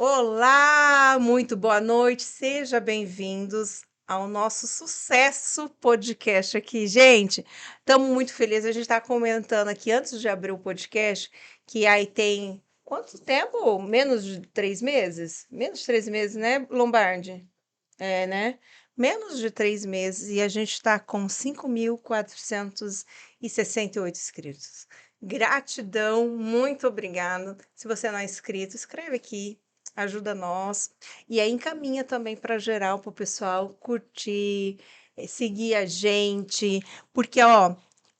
Olá, muito boa noite, seja bem-vindos ao nosso sucesso podcast aqui. Gente, estamos muito felizes, a gente está comentando aqui antes de abrir o podcast, que aí tem quanto tempo? Menos de 3 meses? Menos de 3 meses, né, Lombardi? É, né? Menos de 3 meses e a gente está com 5.468 inscritos. Gratidão, muito obrigada. Se você não é inscrito, escreve aqui, ajuda nós. E aí encaminha também para geral, para o pessoal curtir, seguir a gente, porque ó,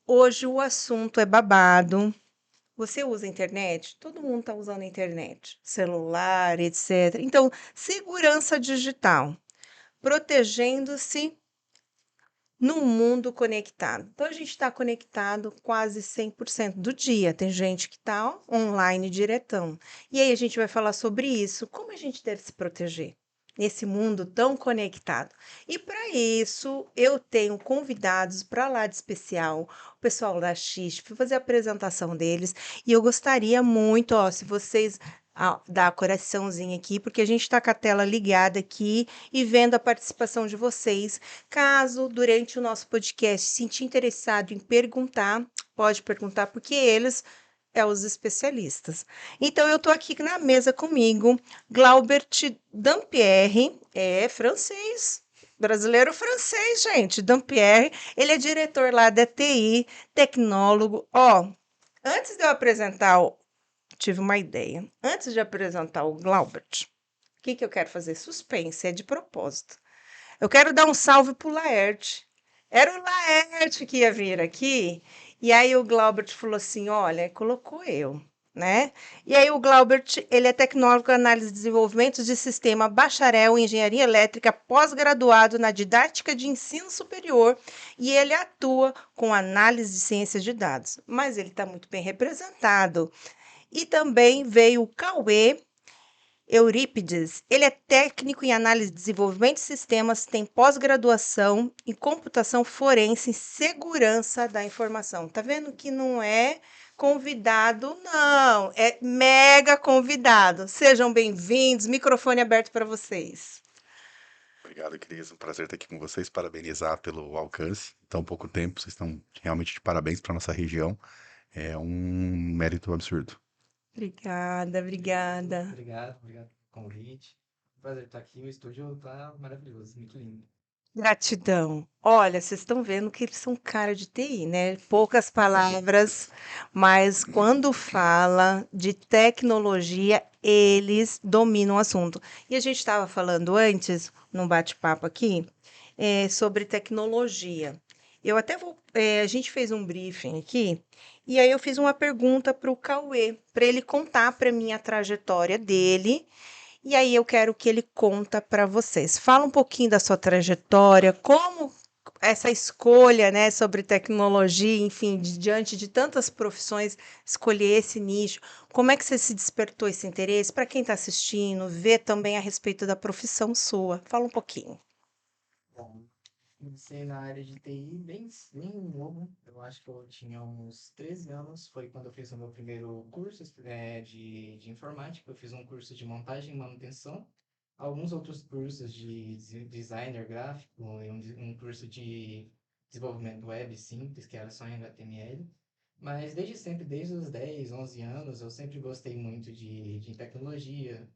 hoje o assunto é babado. Você usa a internet? Todo mundo está usando a internet, celular, etc. Então, segurança digital protegendo-se no mundo conectado. Então, a gente está conectado quase 100% do dia. Tem gente que está online diretão. E aí a gente vai falar sobre isso. Como a gente deve se proteger nesse mundo tão conectado? E para isso, eu tenho convidados para lá de especial, o pessoal da XISP, para fazer a apresentação deles. E eu gostaria muito, ó, se vocês dar coraçãozinho aqui, porque a gente está com a tela ligada aqui e vendo a participação de vocês. Caso durante o nosso podcast se sentir interessado em perguntar, pode perguntar, porque eles é os especialistas. Então, eu estou aqui na mesa comigo, Glaubert Dampierre, é francês, brasileiro francês, gente, Dampierre, ele é diretor lá da TI, tecnólogo. Ó, antes de eu apresentar, tive uma ideia. Antes de apresentar o Glaubert, o que eu quero fazer? Suspense, é de propósito. Eu quero dar um salve pro Laerte. Era o Laerte que ia vir aqui, e aí o Glaubert falou assim: olha, colocou eu, né? E aí o Glaubert, ele é tecnólogo em análise e desenvolvimento de sistema, bacharel em engenharia elétrica, pós-graduado na didática de ensino superior, e ele atua com análise de ciências de dados. Mas ele está muito bem representado. E também veio o Cauê Eurípides, ele é técnico em análise de desenvolvimento de sistemas, tem pós-graduação em computação forense e segurança da informação. Tá vendo que não é convidado, não, é mega convidado. Sejam bem-vindos, microfone aberto para vocês. Obrigado, Cris. Um prazer estar aqui com vocês. Parabenizar pelo alcance. Em tão pouco tempo, vocês estão realmente de parabéns para nossa região. É um mérito absurdo. Obrigada, obrigada. Obrigado pelo convite. Prazer estar aqui. O estúdio tá maravilhoso, muito lindo. Gratidão. Olha, vocês estão vendo que eles são cara de TI, né? Poucas palavras, mas quando fala de tecnologia, eles dominam o assunto. E a gente estava falando antes, num bate-papo aqui, sobre tecnologia. Eu até vou. A gente fez um briefing aqui, e aí eu fiz uma pergunta para o Cauê, para ele contar para mim a trajetória dele e aí eu quero que ele conta para vocês. Fala um pouquinho da sua trajetória, como essa escolha, né, sobre tecnologia, enfim, diante de tantas profissões, escolher esse nicho. Como é que você se despertou esse interesse? Para quem está assistindo, ver também a respeito da profissão sua. Fala um pouquinho. Bom, comecei na área de TI bem novo. Eu acho que eu tinha uns 13 anos. Foi quando eu fiz o meu primeiro curso de informática. Eu fiz um curso de montagem e manutenção. Alguns outros cursos de designer gráfico e um curso de desenvolvimento web simples, que era só em HTML. Mas desde sempre, desde os 10, 11 anos, eu sempre gostei muito de tecnologia.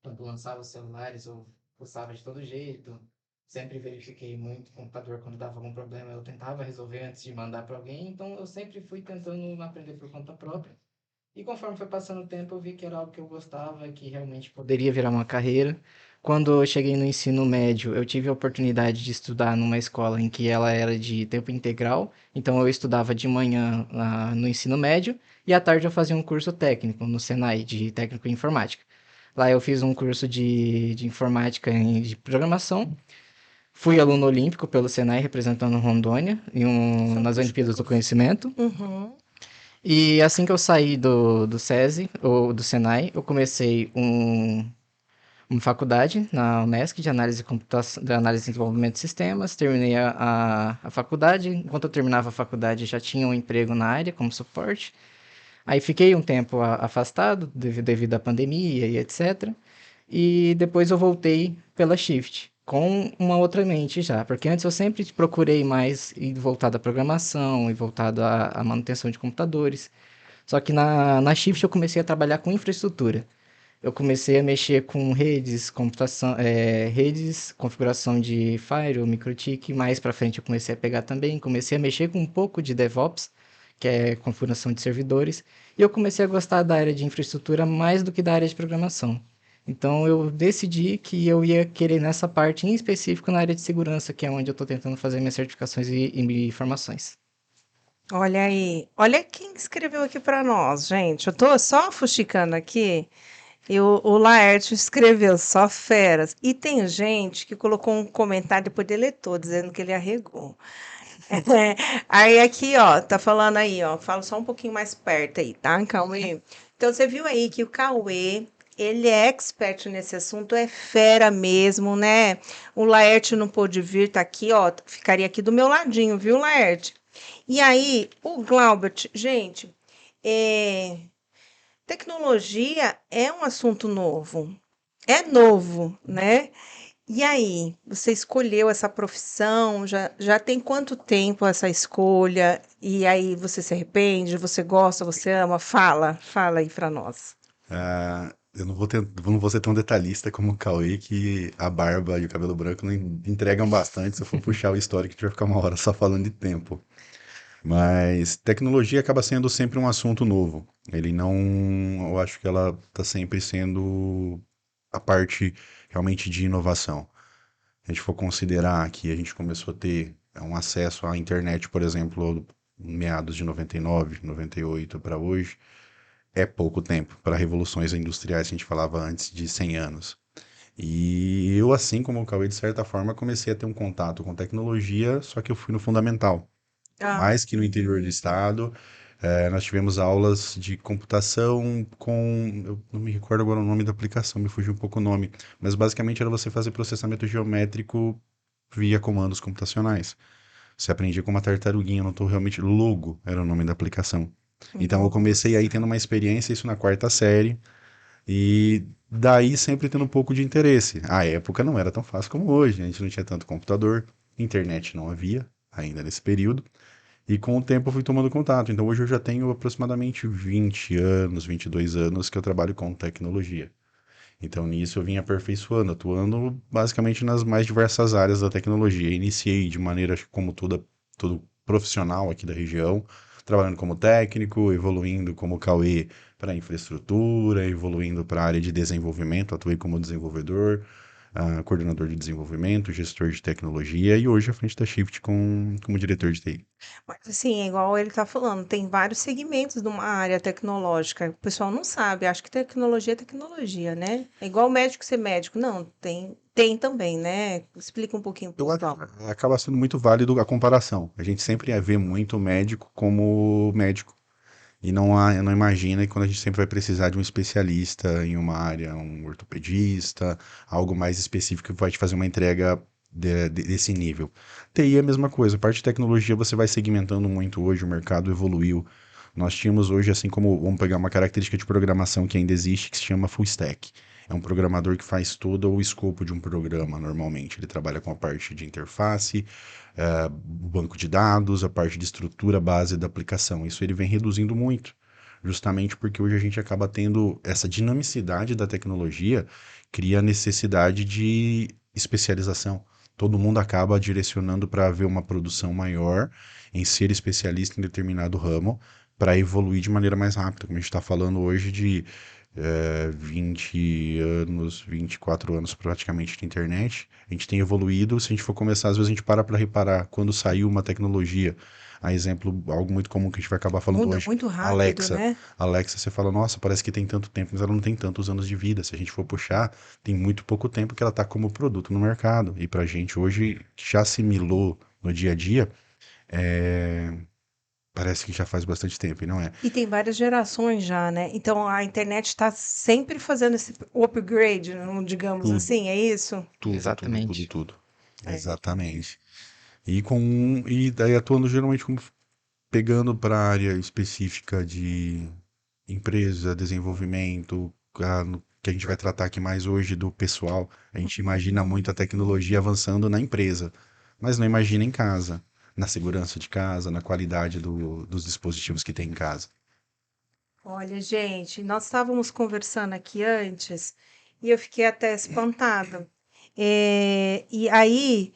Quando lançava os celulares, eu gostava de todo jeito. Sempre verifiquei muito o computador quando dava algum problema, eu tentava resolver antes de mandar para alguém. Então, eu sempre fui tentando aprender por conta própria. E conforme foi passando o tempo, eu vi que era algo que eu gostava, que realmente poderia virar uma carreira. Quando eu cheguei no ensino médio, eu tive a oportunidade de estudar numa escola em que ela era de tempo integral. Então, eu estudava de manhã no ensino médio e à tarde eu fazia um curso técnico no Senai, de técnico em informática. Lá eu fiz um curso de informática de programação. Fui aluno olímpico pelo Senai, representando Rondônia nas Olimpíadas do Conhecimento. Uhum. E assim que eu saí do SESI, ou do Senai, eu comecei uma faculdade na Unesc de análise, de análise e desenvolvimento de sistemas. Terminei a faculdade. Enquanto eu terminava a faculdade, já tinha um emprego na área como suporte. Aí fiquei um tempo afastado devido à pandemia e etc. e depois eu voltei pela Shift, com uma outra mente já, porque antes eu sempre procurei mais ir voltado à programação e voltado à manutenção de computadores. Só que na Shift eu comecei a trabalhar com infraestrutura. Eu comecei a mexer com redes, computação, redes, configuração de firewall, MikroTik. Mais para frente eu comecei a pegar também. Comecei a mexer com um pouco de DevOps, que é configuração de servidores. E eu comecei a gostar da área de infraestrutura mais do que da área de programação. Então eu decidi que eu ia querer nessa parte em específico na área de segurança, que é onde eu estou tentando fazer minhas certificações e formações. Olha aí, olha quem escreveu aqui para nós, gente. Eu tô só fuxicando aqui. E o Laerte escreveu só feras. E tem gente que colocou um comentário depois deletou, dizendo que ele arregou. É, aí aqui, ó, tá falando aí, ó, fala só um pouquinho mais perto aí, tá, Cauê? Então você viu aí que o Cauê, ele é expert nesse assunto, é fera mesmo, né? O Laerte não pôde vir, tá aqui, ó, ficaria aqui do meu ladinho, viu, Laerte? E aí, o Glaubert, gente, é, tecnologia é um assunto novo. É novo, né? E aí, você escolheu essa profissão? Já tem quanto tempo essa escolha? E aí, você se arrepende? Você gosta? Você ama? Fala aí pra nós. Eu não vou ser tão detalhista como o Cauê, que a barba e o cabelo branco não entregam bastante. Se eu for puxar o histórico, a gente vai ficar uma hora só falando de tempo. Mas tecnologia acaba sendo sempre um assunto novo. Ele não. Eu acho que ela está sempre sendo a parte realmente de inovação. Se a gente for considerar que a gente começou a ter um acesso à internet, por exemplo, em meados de 99, 98 para hoje, é pouco tempo para revoluções industriais que a gente falava antes de 100 anos. E eu, assim como o Cauê, de certa forma, comecei a ter um contato com tecnologia, só que eu fui no fundamental. Ah, Mais que no interior do estado, nós tivemos aulas de computação com. Eu não me recordo agora o nome da aplicação, me fugiu um pouco o nome. Mas basicamente era você fazer processamento geométrico via comandos computacionais. Você aprendia com uma tartaruguinha, eu não estou realmente. Logo era o nome da aplicação. Então eu comecei aí tendo nossa. uma experiência, isso na quarta série, e daí sempre tendo um pouco de interesse. A época não era tão fácil como hoje, a gente não tinha tanto computador, internet não havia ainda nesse período. E com o tempo eu fui tomando contato. Então hoje eu já tenho aproximadamente 20 anos, 22 anos que eu trabalho com tecnologia. Então nisso eu vim aperfeiçoando, atuando basicamente nas mais diversas áreas da tecnologia. Iniciei de maneira como todo profissional aqui da região, trabalhando como técnico, evoluindo como Cauê para infraestrutura, evoluindo para a área de desenvolvimento, atuei como desenvolvedor, coordenador de desenvolvimento, gestor de tecnologia e hoje à frente da Shift como diretor de TI. Mas assim, é igual ele tá falando, tem vários segmentos de uma área tecnológica. O pessoal não sabe, acha que tecnologia é tecnologia, né? É igual médico ser médico. Não, tem também, né? Explica um pouquinho pro Eu acho pessoal. acaba sendo muito válido a comparação. A gente sempre vê muito o médico como médico e não imagina que quando a gente sempre vai precisar de um especialista em uma área, um ortopedista, algo mais específico que vai te fazer uma entrega desse nível. TI é a mesma coisa. A parte de tecnologia você vai segmentando muito hoje, o mercado evoluiu. Nós tínhamos hoje, assim como, vamos pegar uma característica de programação que ainda existe, que se chama full stack. É um programador que faz todo o escopo de um programa, normalmente. Ele trabalha com a parte de interface, o banco de dados, a parte de estrutura base da aplicação. Isso ele vem reduzindo muito, justamente porque hoje a gente acaba tendo essa dinamicidade da tecnologia, cria a necessidade de especialização. Todo mundo acaba direcionando para ver uma produção maior em ser especialista em determinado ramo para evoluir de maneira mais rápida, como a gente está falando hoje de 20 anos, 24 anos praticamente de internet. A gente tem evoluído, se a gente for começar, às vezes a gente para reparar quando saiu uma tecnologia. A exemplo, algo muito comum que a gente vai acabar falando Muda hoje, muito rápido, Alexa. né? Alexa, você fala, nossa, parece que tem tanto tempo, mas ela não tem tantos anos de vida. Se a gente for puxar, tem muito pouco tempo que ela está como produto no mercado. E pra gente hoje, que já assimilou no dia a dia, é, parece que já faz bastante tempo, e não é. E tem várias gerações já, né? Então a internet está sempre fazendo esse upgrade, digamos Tudo, assim, é isso? Exatamente. tudo. É. Exatamente. E daí atuando geralmente como pegando para a área específica de empresa, desenvolvimento, que a gente vai tratar aqui mais hoje do pessoal. A gente imagina muito a tecnologia avançando na empresa, mas não imagina em casa, na segurança de casa, na qualidade dos dispositivos que tem em casa. Olha, gente, nós estávamos conversando aqui antes e eu fiquei até espantada. E aí,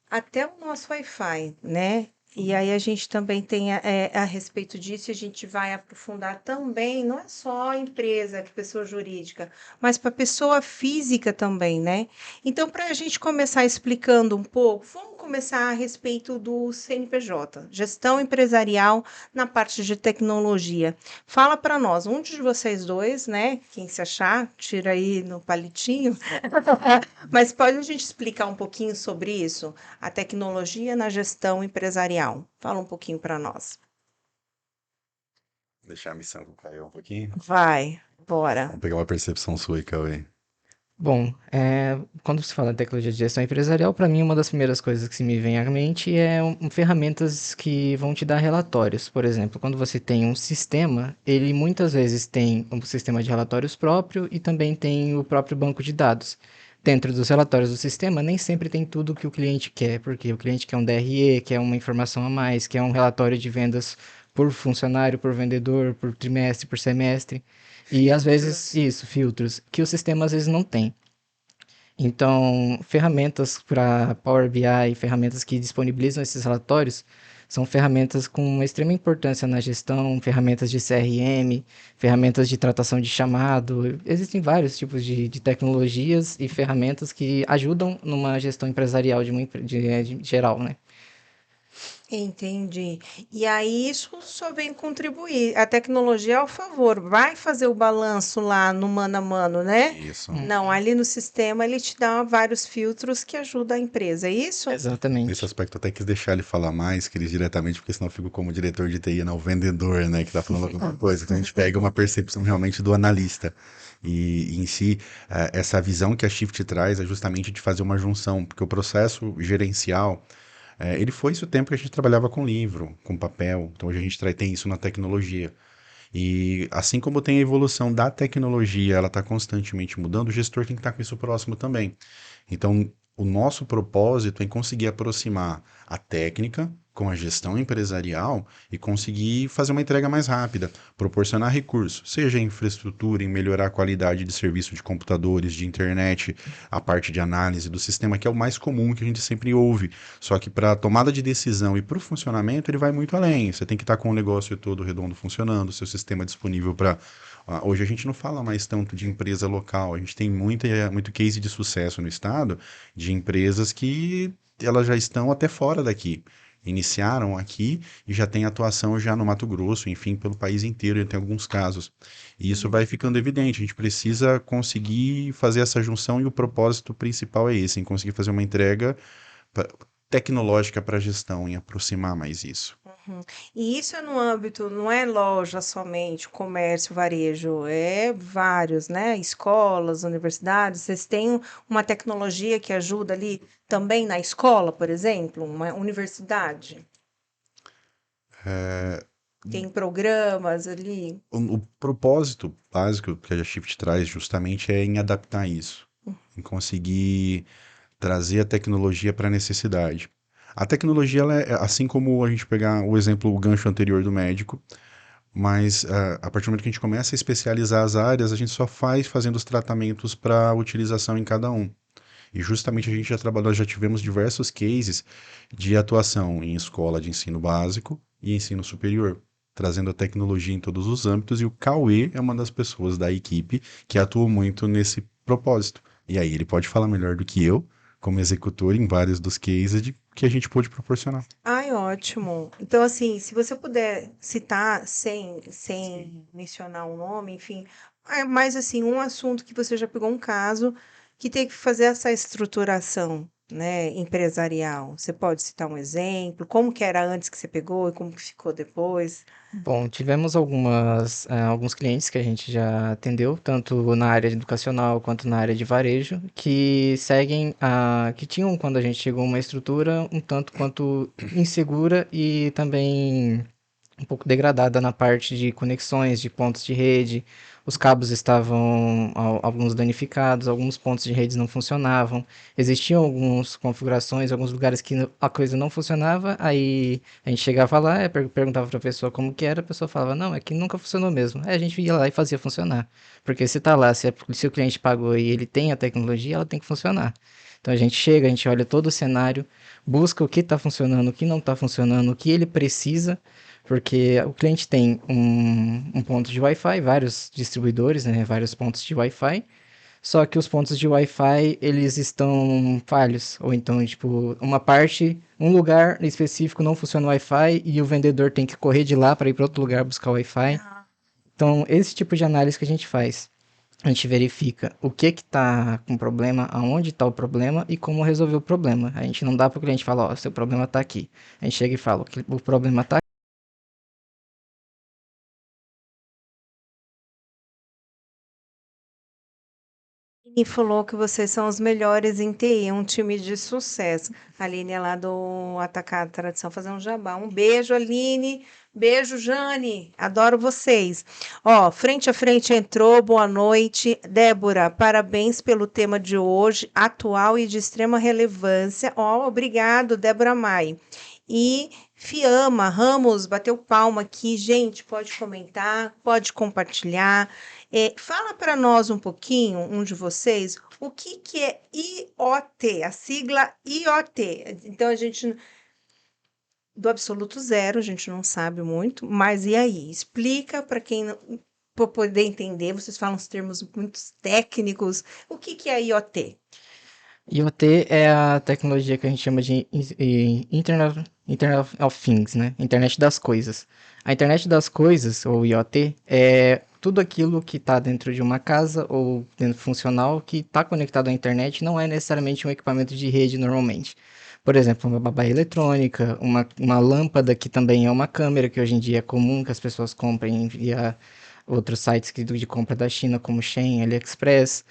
até o nosso Wi-Fi, né? E aí a gente também tem a respeito disso, e a gente vai aprofundar também, não é só a empresa, pessoa jurídica, mas para pessoa física também, né? Então, para a gente começar explicando um pouco, vamos começar a respeito do CNPJ, gestão empresarial na parte de tecnologia. Fala para nós, um de vocês dois, né? Quem se achar, tira aí no palitinho. Mas pode a gente explicar um pouquinho sobre isso? A tecnologia na gestão empresarial. Fala um pouquinho para nós. Deixar a missão com o Caio um pouquinho. Vai, bora. Vamos pegar uma percepção sua aí, Cauê. Bom, quando se fala em tecnologia de gestão empresarial, para mim uma das primeiras coisas que se me vem à mente é ferramentas que vão te dar relatórios. Por exemplo, quando você tem um sistema, ele muitas vezes tem um sistema de relatórios próprio e também tem o próprio banco de dados. Dentro dos relatórios do sistema, nem sempre tem tudo o que o cliente quer, porque o cliente quer um DRE, quer uma informação a mais, quer um relatório de vendas por funcionário, por vendedor, por trimestre, por semestre. E às vezes, isso, filtros, que o sistema às vezes não tem. Então, ferramentas para Power BI, ferramentas que disponibilizam esses relatórios, são ferramentas com uma extrema importância na gestão, ferramentas de CRM, ferramentas de tratação de chamado. Existem vários tipos de tecnologias e ferramentas que ajudam numa gestão empresarial de geral, né? Entendi. E aí isso só vem contribuir. A tecnologia é ao favor, vai fazer o balanço lá no mano a mano, né? Isso. Não, ali no sistema ele te dá vários filtros que ajudam a empresa, é isso? Nesse Exatamente. aspecto, até quis deixar ele falar mais, que ele diretamente, porque senão eu fico como diretor de TI, não o vendedor, né, que tá falando alguma coisa. Então a gente pega uma percepção realmente do analista. E em si, essa visão que a Shift traz é justamente de fazer uma junção, porque o processo gerencial, ele foi isso o tempo que a gente trabalhava com livro, com papel. Então hoje a gente tem isso na tecnologia. E assim como tem a evolução da tecnologia, ela está constantemente mudando, o gestor tem que estar com isso próximo também. Então, o nosso propósito é conseguir aproximar a técnica com a gestão empresarial e conseguir fazer uma entrega mais rápida, proporcionar recursos, seja em infraestrutura, em melhorar a qualidade de serviço de computadores, de internet, a parte de análise do sistema, que é o mais comum que a gente sempre ouve. Só que para a tomada de decisão e para o funcionamento, ele vai muito além. Você tem que estar com o negócio todo redondo funcionando, seu sistema disponível para. Hoje a gente não fala mais tanto de empresa local, a gente tem muito case de sucesso no estado de empresas que elas já estão até fora daqui. Iniciaram aqui e já tem atuação já no Mato Grosso, enfim, pelo país inteiro, em alguns casos. E isso vai ficando evidente, a gente precisa conseguir fazer essa junção e o propósito principal é esse, em conseguir fazer uma entrega pa- tecnológica para a gestão, em aproximar mais isso. Uhum. E isso é no âmbito, não é loja somente, comércio, varejo, é vários, né? Escolas, universidades, vocês têm uma tecnologia que ajuda ali também na escola, por exemplo, uma universidade? Tem programas ali? O propósito básico que a Shift traz justamente é em adaptar isso, em conseguir trazer a tecnologia para a necessidade. A tecnologia, ela é, assim como a gente pegar o exemplo, o gancho anterior do médico, mas a partir do momento que a gente começa a especializar as áreas, a gente só faz fazendo os tratamentos para utilização em cada um. E justamente a gente já trabalhou, já tivemos diversos cases de atuação em escola de ensino básico e ensino superior, trazendo a tecnologia em todos os âmbitos, e o Cauê é uma das pessoas da equipe que atua muito nesse propósito. E aí ele pode falar melhor do que eu, como executor, em vários dos cases que a gente pôde proporcionar. Ai, ótimo. Então, assim, se você puder citar sem mencionar o nome, enfim, mas assim, um assunto que você já pegou um caso que tem que fazer essa estruturação, né, empresarial. Você pode citar um exemplo, como que era antes que você pegou e como que ficou depois? Bom, tivemos alguns clientes que a gente já atendeu, tanto na área educacional quanto na área de varejo, que que tinham, quando a gente chegou, uma estrutura um tanto quanto insegura e também um pouco degradada na parte de conexões, de pontos de rede. Os cabos estavam alguns danificados, alguns pontos de redes não funcionavam. Existiam algumas configurações, alguns lugares que a coisa não funcionava, aí a gente chegava lá, perguntava para a pessoa como que era, a pessoa falava, não, é que nunca funcionou mesmo. Aí a gente ia lá e fazia funcionar. Porque se tá lá, se o cliente pagou e ele tem a tecnologia, ela tem que funcionar. Então a gente chega, a gente olha todo o cenário, busca o que está funcionando, o que não está funcionando, o que ele precisa, porque o cliente tem um ponto de Wi-Fi, vários distribuidores, né, vários pontos de Wi-Fi, só que os pontos de Wi-Fi, eles estão falhos, ou então, tipo, uma parte, um lugar específico não funciona o Wi-Fi e o vendedor tem que correr de lá para ir para outro lugar buscar o Wi-Fi. Ah, Então, esse tipo de análise que a gente faz. A gente verifica o que está com problema, aonde está o problema e como resolver o problema. A gente não dá para o cliente falar, ó, seu problema está aqui. A gente chega e fala, o problema está e falou que vocês são os melhores em TI, um time de sucesso. A Aline é lá do Atacado Tradição, fazer um jabá. Um beijo, Aline. Beijo, Jane. Adoro vocês. Ó, frente a frente entrou, boa noite. Débora, parabéns pelo tema de hoje, atual e de extrema relevância. Ó, obrigado, Débora Mai. E Fiamma Ramos bateu palma aqui. Gente, pode comentar, pode compartilhar. Fala para nós um pouquinho, um de vocês, o que que é IoT, a sigla IoT. Então, a gente, do absoluto zero, a gente não sabe muito, mas e aí? Explica para quem, para poder entender, vocês falam os termos muito técnicos, o que que é IoT? IoT é a tecnologia que a gente chama de Internet of Things, né? Internet das coisas. A internet das coisas, ou IoT, é tudo aquilo que está dentro de uma casa ou dentro funcional que está conectado à internet, não é necessariamente um equipamento de rede normalmente. Por exemplo, uma babá eletrônica, uma lâmpada que também é uma câmera, que hoje em dia é comum que as pessoas comprem via outros sites de compra da China, como Shein, AliExpress,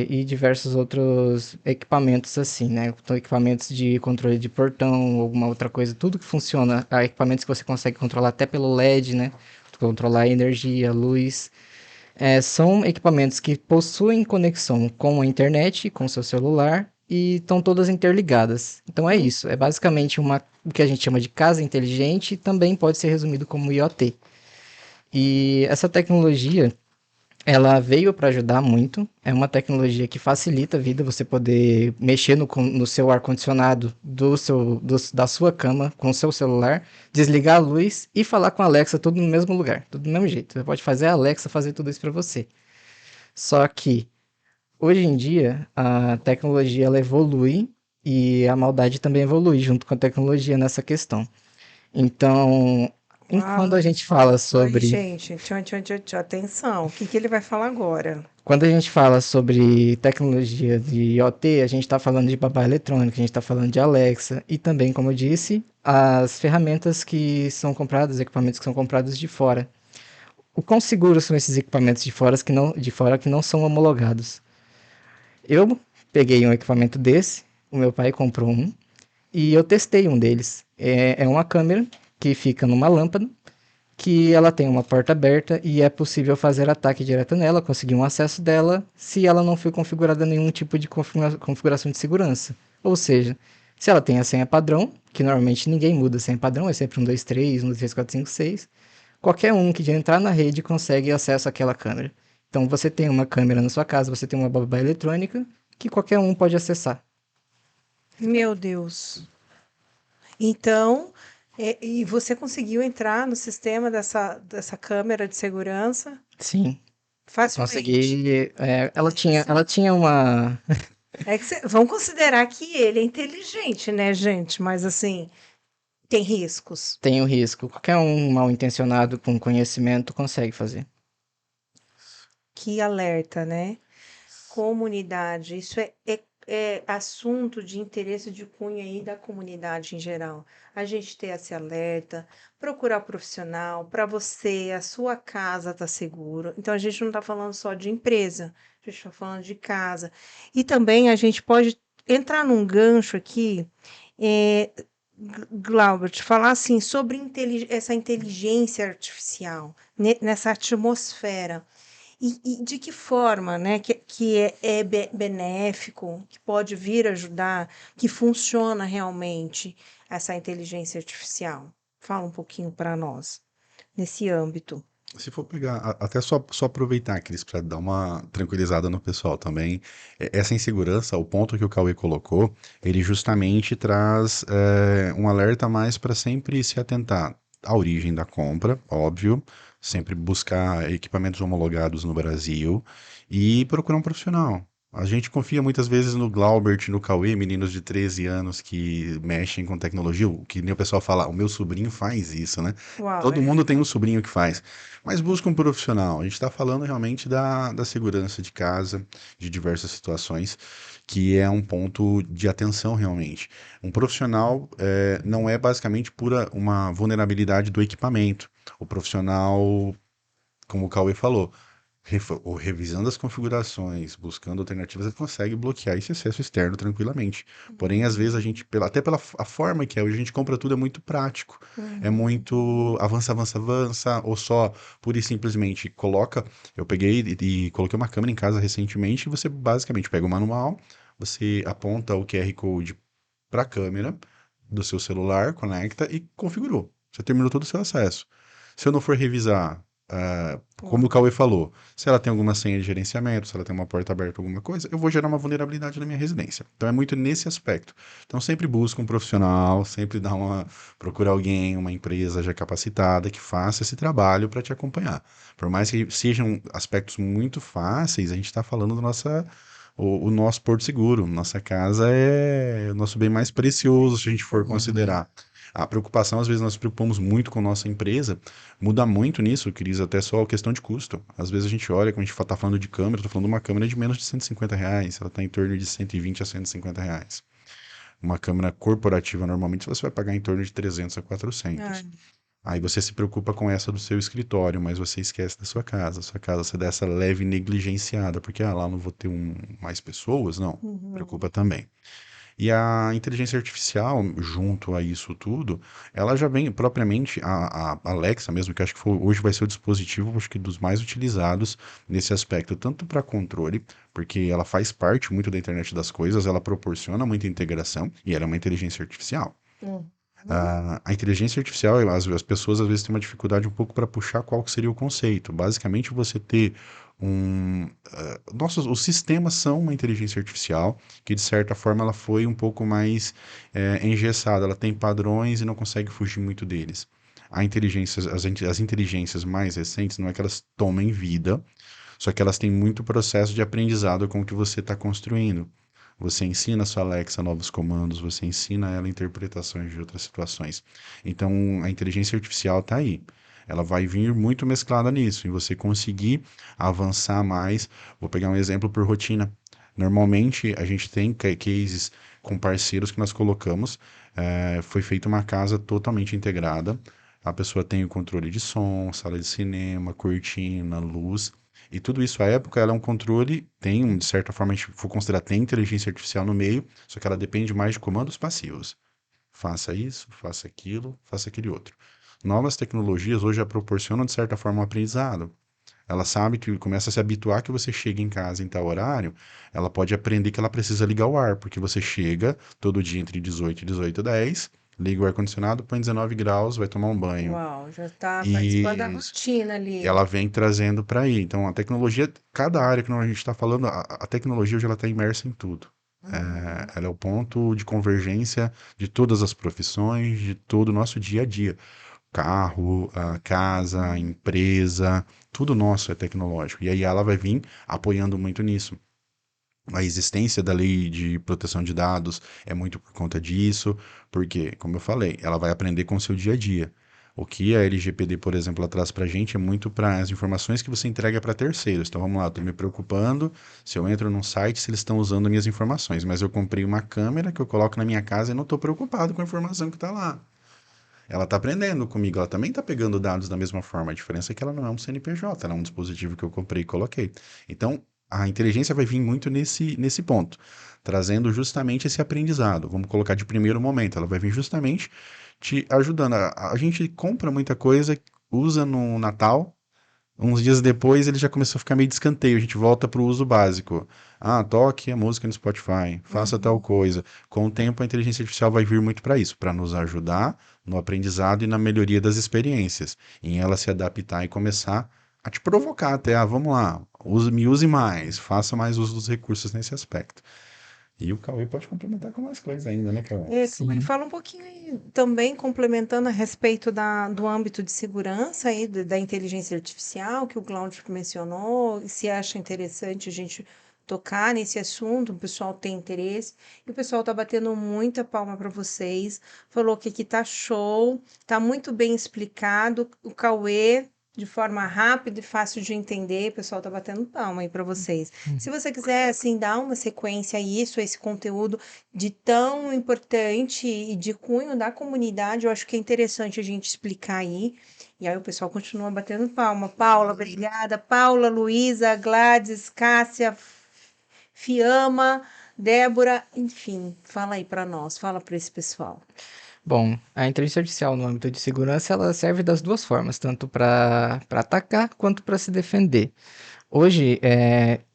e diversos outros equipamentos assim, né? Então, equipamentos de controle de portão, alguma outra coisa, tudo que funciona, equipamentos que você consegue controlar até pelo LED, né? Controlar a energia, a luz. São equipamentos que possuem conexão com a internet, com o seu celular, e estão todas interligadas. Então é isso, é basicamente o que a gente chama de casa inteligente, também pode ser resumido como IoT. E essa tecnologia, ela veio para ajudar muito. É uma tecnologia que facilita a vida, você poder mexer no seu ar-condicionado da sua cama com o seu celular, desligar a luz e falar com a Alexa tudo no mesmo lugar, tudo do mesmo jeito. Você pode fazer a Alexa fazer tudo isso para você. Só que hoje em dia a tecnologia ela evolui e a maldade também evolui junto com a tecnologia nessa questão. Então, quando a Uau! gente fala Oi, sobre gente, tchau, tchau, tchau, tchau, atenção, o que que ele vai falar agora? Quando a gente fala sobre tecnologia de IoT, a gente está falando de babá eletrônica, a gente está falando de Alexa e também, como eu disse, as ferramentas que são compradas, equipamentos que são comprados de fora. O quão seguros são esses equipamentos de fora que não são homologados? Eu peguei um equipamento desse, o meu pai comprou um e eu testei um deles. É uma câmera que fica numa lâmpada que ela tem uma porta aberta e é possível fazer ataque direto nela, conseguir um acesso dela, se ela não for configurada nenhum tipo de configuração de segurança. Ou seja, se ela tem a senha padrão, que normalmente ninguém muda a senha padrão, é sempre 123, 1234566, qualquer um que entrar na rede consegue acesso àquela câmera. Então você tem uma câmera na sua casa, você tem uma babá eletrônica que qualquer um pode acessar. Meu Deus. Então, e você conseguiu entrar no sistema dessa câmera de segurança Sim, facilmente. consegui. Ela Mas tinha, assim, ela tinha uma. vamos considerar que ele é inteligente, né, gente? Mas assim, tem riscos. Tem o risco. Qualquer um mal intencionado com conhecimento consegue fazer. Que alerta, né? Comunidade, isso é assunto de interesse de cunho aí da comunidade em geral. A gente ter esse alerta, procurar profissional, para você, a sua casa tá seguro. Então a gente não está falando só de empresa, a gente está falando de casa. E também a gente pode entrar num gancho aqui, eh, Glaubert, falar assim sobre essa inteligência artificial nessa atmosfera e de que forma, né, que é benéfico, que pode vir ajudar, que funciona realmente essa inteligência artificial. Fala um pouquinho para nós nesse âmbito. Se for pegar, até só aproveitar, Cris, para dar uma tranquilizada no pessoal também, essa insegurança, o ponto que o Cauê colocou, ele justamente traz um alerta a mais para sempre se atentar à origem da compra, óbvio, sempre buscar equipamentos homologados no Brasil e procurar um profissional. A gente confia muitas vezes no Glaubert, no Cauê, meninos de 13 anos que mexem com tecnologia, o que nem o pessoal fala, o meu sobrinho faz isso, né? Uau, Todo mundo tem um sobrinho que faz. Mas busca um profissional. A gente está falando realmente da segurança de casa, de diversas situações, que é um ponto de atenção realmente. Um profissional não é basicamente pura uma vulnerabilidade do equipamento. O profissional, como o Cauê falou, ou revisando as configurações, buscando alternativas, ele consegue bloquear esse acesso externo tranquilamente. Porém, às vezes a gente, até pela a forma que é hoje, a gente compra tudo, é muito prático. É uhum, muito avança, avança, avança, ou só pura e simplesmente coloca. Eu peguei e coloquei uma câmera em casa recentemente, e você basicamente pega o manual, você aponta o QR Code para a câmera do seu celular, conecta e configurou. Você terminou todo o seu acesso. Se eu não for revisar, como o uau, Cauê falou, se ela tem alguma senha de gerenciamento, se ela tem uma porta aberta, alguma coisa, eu vou gerar uma vulnerabilidade na minha residência. Então é muito nesse aspecto. Então sempre busca um profissional, sempre procura alguém, uma empresa já capacitada que faça esse trabalho para te acompanhar. Por mais que sejam aspectos muito fáceis, a gente está falando da o nosso porto seguro. Nossa casa é o nosso bem mais precioso, se a gente for Uhum. considerar. A preocupação, às vezes, nós nos preocupamos muito com nossa empresa, muda muito nisso, Cris, até só a questão de custo. Às vezes a gente olha, quando a gente está falando de câmera, estou falando de uma câmera de menos de R$ 150, ela está em torno de 120 a R$ 150. Uma câmera corporativa, normalmente, você vai pagar em torno de 300 a 400. ai, Aí você se preocupa com essa do seu escritório, mas você esquece da sua casa. Sua casa você dá essa leve negligenciada, porque lá não vou ter mais pessoas, não. uhum, Preocupa também. E a inteligência artificial, junto a isso tudo, ela já vem propriamente, a Alexa mesmo, que acho que hoje vai ser o dispositivo, acho que dos mais utilizados nesse aspecto, tanto para controle, porque ela faz parte muito da internet das coisas, ela proporciona muita integração e ela é uma inteligência artificial. uhum, A inteligência artificial, as pessoas às vezes têm uma dificuldade um pouco para puxar qual que seria o conceito. Basicamente, você ter os sistemas são uma inteligência artificial que, de certa forma, ela foi um pouco mais engessada. Ela tem padrões e não consegue fugir muito deles. As inteligências mais recentes não é que elas tomem vida, só que elas têm muito processo de aprendizado com o que você está construindo. Você ensina a sua Alexa novos comandos, você ensina ela interpretações de outras situações. Então, a inteligência artificial está aí. Ela vai vir muito mesclada nisso, e você conseguir avançar mais. Vou pegar um exemplo por rotina. Normalmente, a gente tem cases com parceiros que nós colocamos. Foi feita uma casa totalmente integrada. A pessoa tem o controle de som, sala de cinema, cortina, luz. E tudo isso, à época, ela é um controle, de certa forma, a gente for considerar, tem inteligência artificial no meio, só que ela depende mais de comandos passivos. Faça isso, faça aquilo, faça aquele outro. Novas tecnologias hoje já proporcionam, de certa forma, um aprendizado. Ela sabe que começa a se habituar que você chega em casa em tal horário, ela pode aprender que ela precisa ligar o ar, porque você chega todo dia entre 18 e 18h10, liga o ar-condicionado, põe 19 graus, vai tomar um banho. uau, já está participando da E rotina ali. ela vem trazendo para aí. Então, a tecnologia, cada área que a gente está falando, a tecnologia hoje ela está imersa em tudo. Uhum. Ela é o ponto de convergência de todas as profissões, de todo o nosso dia a dia. Carro, a casa, a empresa, tudo nosso é tecnológico. E aí ela vai vir apoiando muito nisso. A existência da lei de proteção de dados é muito por conta disso, porque, como eu falei, ela vai aprender com o seu dia a dia. O que a LGPD, por exemplo, ela traz para a gente é muito para as informações que você entrega para terceiros. Então vamos lá, estou me preocupando se eu entro num site se eles estão usando minhas informações, mas eu comprei uma câmera que eu coloco na minha casa e não estou preocupado com a informação que está lá. Ela está aprendendo comigo, ela também está pegando dados da mesma forma. A diferença é que ela não é um CNPJ, ela é um dispositivo que eu comprei e coloquei. Então, A inteligência vai vir muito nesse ponto, trazendo justamente esse aprendizado. Vamos colocar de primeiro momento, ela vai vir justamente te ajudando. A gente compra muita coisa, usa no Natal, uns dias depois ele já começou a ficar meio de escanteio, a gente volta para o uso básico. Ah, toque a música no Spotify, faça tal Uhum. coisa. Com o tempo, a inteligência artificial vai vir muito para isso, para nos ajudar no aprendizado e na melhoria das experiências, em ela se adaptar e começar a te provocar até, vamos lá, me use mais, faça mais uso dos recursos nesse aspecto. E o Cauê pode complementar com mais coisas ainda, né, Cauê? Cauê, Sim. fala um pouquinho aí, também complementando a respeito do âmbito de segurança aí, da inteligência artificial, que o Cláudio mencionou, e se acha interessante a gente tocar nesse assunto, o pessoal tem interesse, e o pessoal tá batendo muita palma para vocês, falou que aqui tá show, tá muito bem explicado, o Cauê, de forma rápida e fácil de entender, o pessoal tá batendo palma aí para vocês. Se você quiser, assim, dar uma sequência a isso, a esse conteúdo, de tão importante e de cunho da comunidade, eu acho que é interessante a gente explicar aí. E aí o pessoal continua batendo palma. Paula, obrigada. Paula, Luísa, Gladys, Cássia, Fiamma, Débora, enfim, fala aí para nós, fala para esse pessoal. Bom, a inteligência artificial no âmbito de segurança, ela serve das duas formas, tanto para atacar quanto para se defender. Hoje,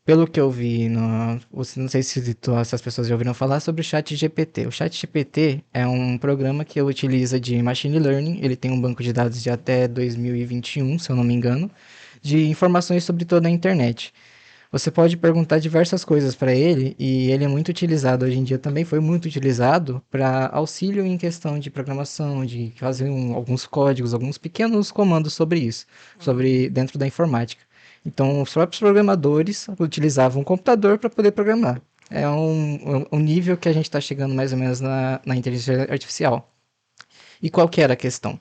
pelo que eu vi, não sei se as pessoas já ouviram falar sobre o Chat GPT. O Chat GPT é um programa que utiliza de machine learning, ele tem um banco de dados de até 2021, se eu não me engano, de informações sobre toda a internet. Você pode perguntar diversas coisas para ele e ele é muito utilizado hoje em dia também, foi muito utilizado para auxílio em questão de programação, de fazer alguns códigos, alguns pequenos comandos sobre isso, sobre dentro da informática. Então, os próprios programadores utilizavam um computador para poder programar. É um nível que a gente está chegando mais ou menos na inteligência artificial. E qual que era a questão?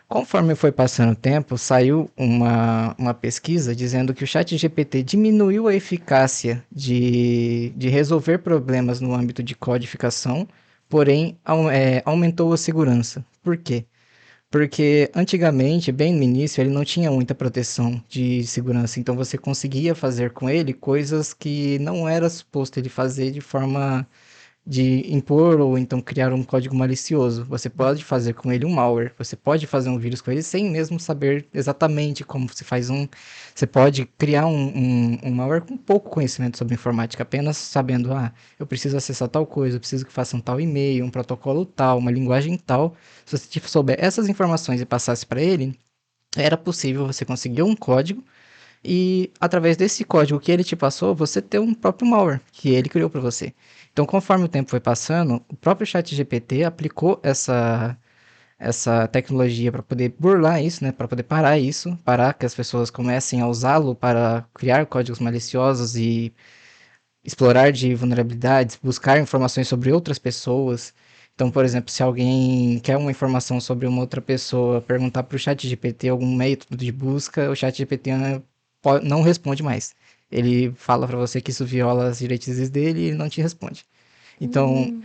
Conforme foi passando o tempo, saiu uma pesquisa dizendo que o ChatGPT diminuiu a eficácia de resolver problemas no âmbito de codificação, porém aumentou a segurança. Por quê? Porque antigamente, bem no início, ele não tinha muita proteção de segurança, então você conseguia fazer com ele coisas que não era suposto ele fazer de forma de impor ou então criar um código malicioso. Você pode fazer com ele um malware, você pode fazer um vírus com ele sem mesmo saber exatamente como se faz um. Você pode criar um malware com pouco conhecimento sobre informática, apenas sabendo, eu preciso acessar tal coisa, eu preciso que faça um tal e-mail, um protocolo tal, uma linguagem tal. Se você souber essas informações e passasse para ele, era possível você conseguir um código e através desse código que ele te passou, você ter um próprio malware que ele criou para você. Então, conforme o tempo foi passando, o próprio ChatGPT aplicou essa tecnologia para poder burlar isso, né, para poder parar que as pessoas comecem a usá-lo para criar códigos maliciosos e explorar de vulnerabilidades, buscar informações sobre outras pessoas. Então, por exemplo, se alguém quer uma informação sobre uma outra pessoa, perguntar para o ChatGPT algum método de busca, o ChatGPT não responde mais. Ele fala para você que isso viola as diretrizes dele e ele não te responde. Então, Hum,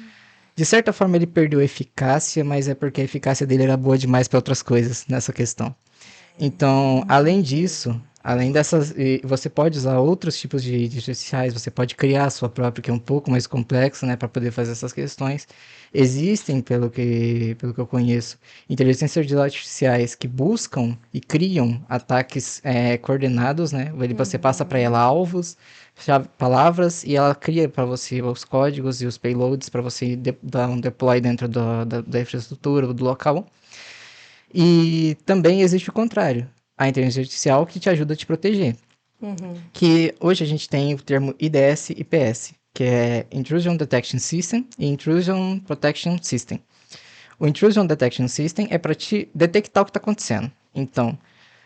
de certa forma, ele perdeu a eficácia, mas é porque a eficácia dele era boa demais para outras coisas nessa questão. Então, além disso, além dessas, você pode usar outros tipos de artificiais, você pode criar a sua própria, que é um pouco mais complexa, né, para poder fazer essas questões. Existem, pelo que eu conheço, inteligências artificiais que buscam e criam ataques coordenados, né? Você passa para ela uhum, alvos, palavras, e ela cria para você os códigos e os payloads para você dar um deploy dentro da infraestrutura, do local. E também existe o contrário, a inteligência artificial que te ajuda a te proteger. uhum, Que hoje a gente tem o termo IDS e IPS, que é Intrusion Detection System e Intrusion Protection System. O Intrusion Detection System é para te detectar o que está acontecendo. Então,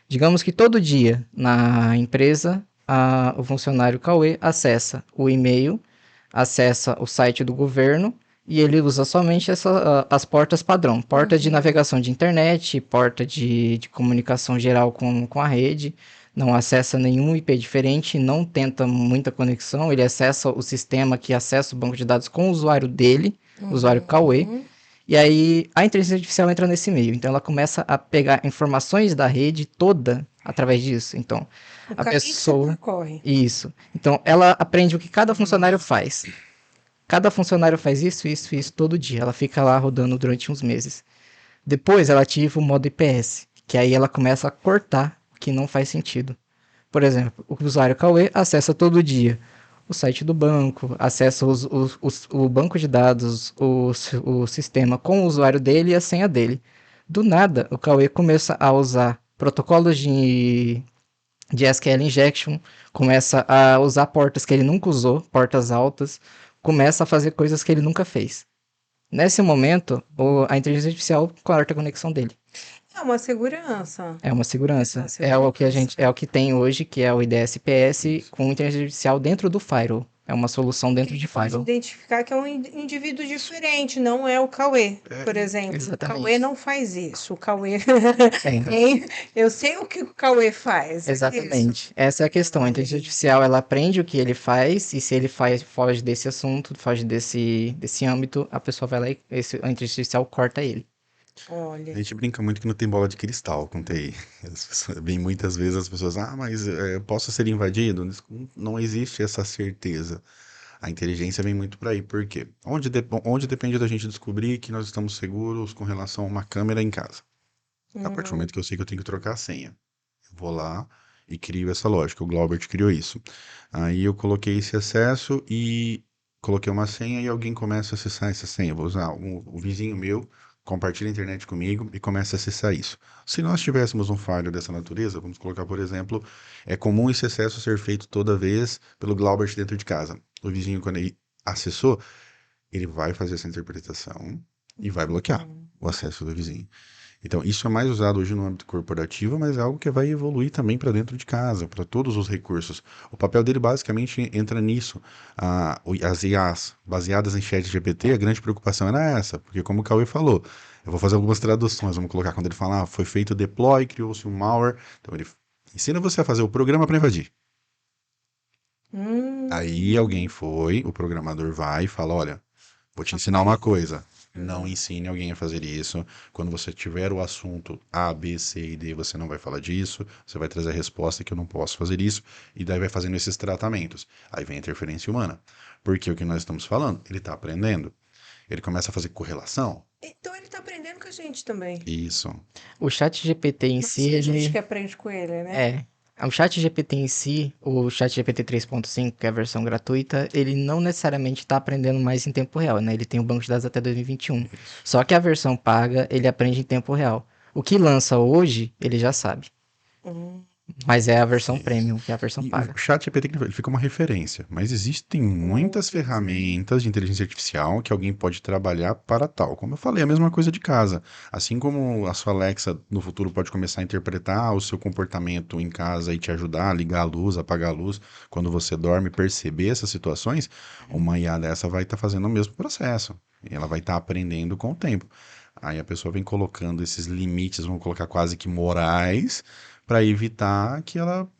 digamos que todo dia na empresa o funcionário Cauê acessa o e-mail, acessa o site do governo e ele usa somente as portas padrão, porta de uhum, navegação de internet, porta de comunicação geral com a rede, não acessa nenhum IP diferente, não tenta muita conexão, ele acessa o sistema que acessa o banco de dados com o usuário dele, o usuário Cauê, uhum, e aí a inteligência artificial entra nesse meio. Então ela começa a pegar informações da rede toda através disso. Então, O a caminho que você pessoa. percorre. Isso. Então, ela aprende o que cada funcionário faz. Cada funcionário faz isso todo dia. Ela fica lá rodando durante uns meses. Depois, ela ativa o modo IPS, que aí ela começa a cortar o que não faz sentido. Por exemplo, o usuário Cauê acessa todo dia o site do banco, acessa o banco de dados, o sistema com o usuário dele e a senha dele. Do nada, o Cauê começa a usar protocolos de SQL injection, começa a usar portas que ele nunca usou, portas altas, começa a fazer coisas que ele nunca fez. Nesse momento, a inteligência artificial corta a conexão dele. É uma segurança. É uma segurança. Uma É o que a segurança. gente, é o que tem hoje, que é o IDS-PS com inteligência artificial dentro do Firewall. É uma solução dentro de Pode Firewall. identificar que é um indivíduo diferente, não é o Cauê, por exemplo. Exatamente. O Cauê não faz isso. O Cauê. É. Eu sei o que o Cauê faz. É isso. Exatamente. Essa é a questão. A inteligência artificial, ela aprende o que ele faz, e se ele foge desse assunto, foge desse âmbito, a pessoa vai lá e a inteligência artificial corta ele. A Olha. gente brinca muito que não tem bola de cristal com TI. Vem muitas vezes as pessoas, mas posso ser invadido? Não existe essa certeza. A inteligência vem muito por aí. Por quê? Onde depende da gente descobrir que nós estamos seguros com relação a uma câmera em casa? A partir do momento que eu sei que eu tenho que trocar a senha. Eu vou lá e crio essa lógica. O Glaubert criou isso. Aí eu coloquei esse acesso e coloquei uma senha e alguém começa a acessar essa senha. Eu vou usar o vizinho meu, compartilha a internet comigo e começa a acessar isso. Se nós tivéssemos um firewall dessa natureza, vamos colocar, por exemplo, é comum esse acesso ser feito toda vez pelo Glaubert dentro de casa. O vizinho, quando ele acessou, ele vai fazer essa interpretação e vai bloquear o acesso do vizinho. Então, isso é mais usado hoje no âmbito corporativo, mas é algo que vai evoluir também para dentro de casa, para todos os recursos. O papel dele basicamente entra nisso. As IAs baseadas em chat GPT, a grande preocupação era essa, porque como o Cauê falou, eu vou fazer algumas traduções, vamos colocar quando ele fala, foi feito o deploy, criou-se um malware, então ele ensina você a fazer o programa para invadir. Aí alguém o programador vai e fala, olha, vou te ensinar uma coisa. Não ensine alguém a fazer isso. Quando você tiver o assunto A, B, C e D, você não vai falar disso. Você vai trazer a resposta que eu não posso fazer isso. E daí vai fazendo esses tratamentos. Aí vem a interferência humana. Porque o que nós estamos falando, ele está aprendendo. Ele começa a fazer correlação. Então ele tá aprendendo com a gente também. Isso. O chat GPT em si, A gente ele... que aprende com ele, né? O chat GPT em si, o chat GPT 3.5, que é a versão gratuita, ele não necessariamente está aprendendo mais em tempo real, né? Ele tem o banco de dados até 2021. Só que a versão paga, ele aprende em tempo real. O que lança hoje, ele já sabe. Mas é a versão premium, que é a versão E paga. o chat GPT ele fica uma referência, mas existem muitas ferramentas de inteligência artificial que alguém pode trabalhar para tal. Como eu falei, a mesma coisa de casa. Assim como a sua Alexa no futuro pode começar a interpretar o seu comportamento em casa e te ajudar a ligar a luz, apagar a luz, quando você dorme, perceber essas situações, uma IA dessa vai estar fazendo o mesmo processo. E ela vai estar aprendendo com o tempo. Aí a pessoa vem colocando esses limites, vamos colocar quase que morais, para evitar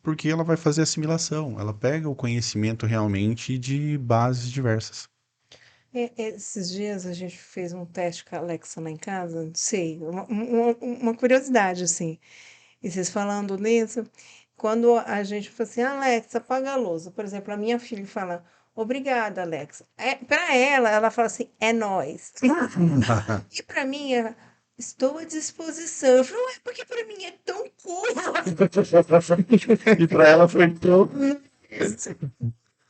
porque ela vai fazer assimilação. Ela pega o conhecimento realmente de bases diversas. Esses dias a gente fez um teste com a Alexa lá em casa, não sei, uma curiosidade, assim. E vocês falando nisso, quando a gente fala assim, Alexa, apaga a luz. Por exemplo, a minha filha fala, obrigada, Alexa. Para ela fala assim, é nóis. E para mim, ela, estou à disposição. Eu falo, ué, porque para mim é tão cool. E para ela foi tão.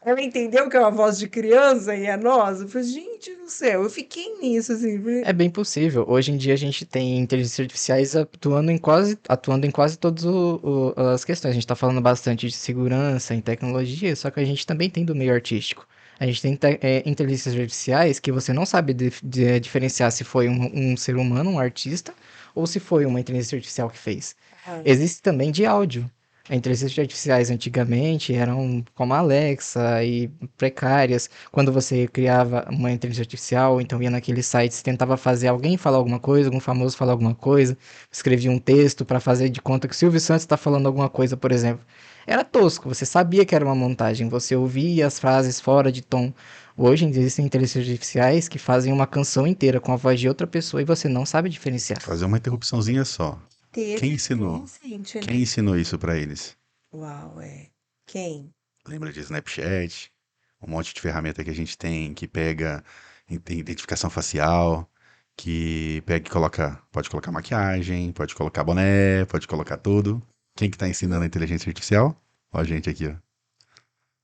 Ela entendeu que é uma voz de criança e é nossa. Eu falei, gente do céu, eu fiquei nisso, assim. É bem possível. Hoje em dia a gente tem inteligências artificiais atuando em quase todas as questões. A gente está falando bastante de segurança, em tecnologia, só que a gente também tem do meio artístico. A gente tem inteligências artificiais que você não sabe diferenciar se foi um ser humano, um artista, ou se foi uma inteligência artificial que fez. Existe também de áudio. As inteligências artificiais antigamente eram como a Alexa e precárias. Quando você criava uma inteligência artificial, então ia naqueles sites, tentava fazer alguém falar alguma coisa, algum famoso falar alguma coisa, escrevia um texto para fazer de conta que o Silvio Santos está falando alguma coisa, por exemplo. Era tosco, você sabia que era uma montagem, você ouvia as frases fora de tom. Hoje existem inteligências artificiais que fazem uma canção inteira com a voz de outra pessoa e você não sabe diferenciar. Fazer uma interrupçãozinha só. Teve Quem bem ensinou? recente, né? Quem ensinou isso pra eles? Uau, Quem? Lembra de Snapchat? Um monte de ferramenta que a gente tem que pega identificação facial, que pega e coloca, pode colocar maquiagem, pode colocar boné, pode colocar tudo. Quem que tá ensinando a inteligência artificial? Ó, a gente aqui, ó.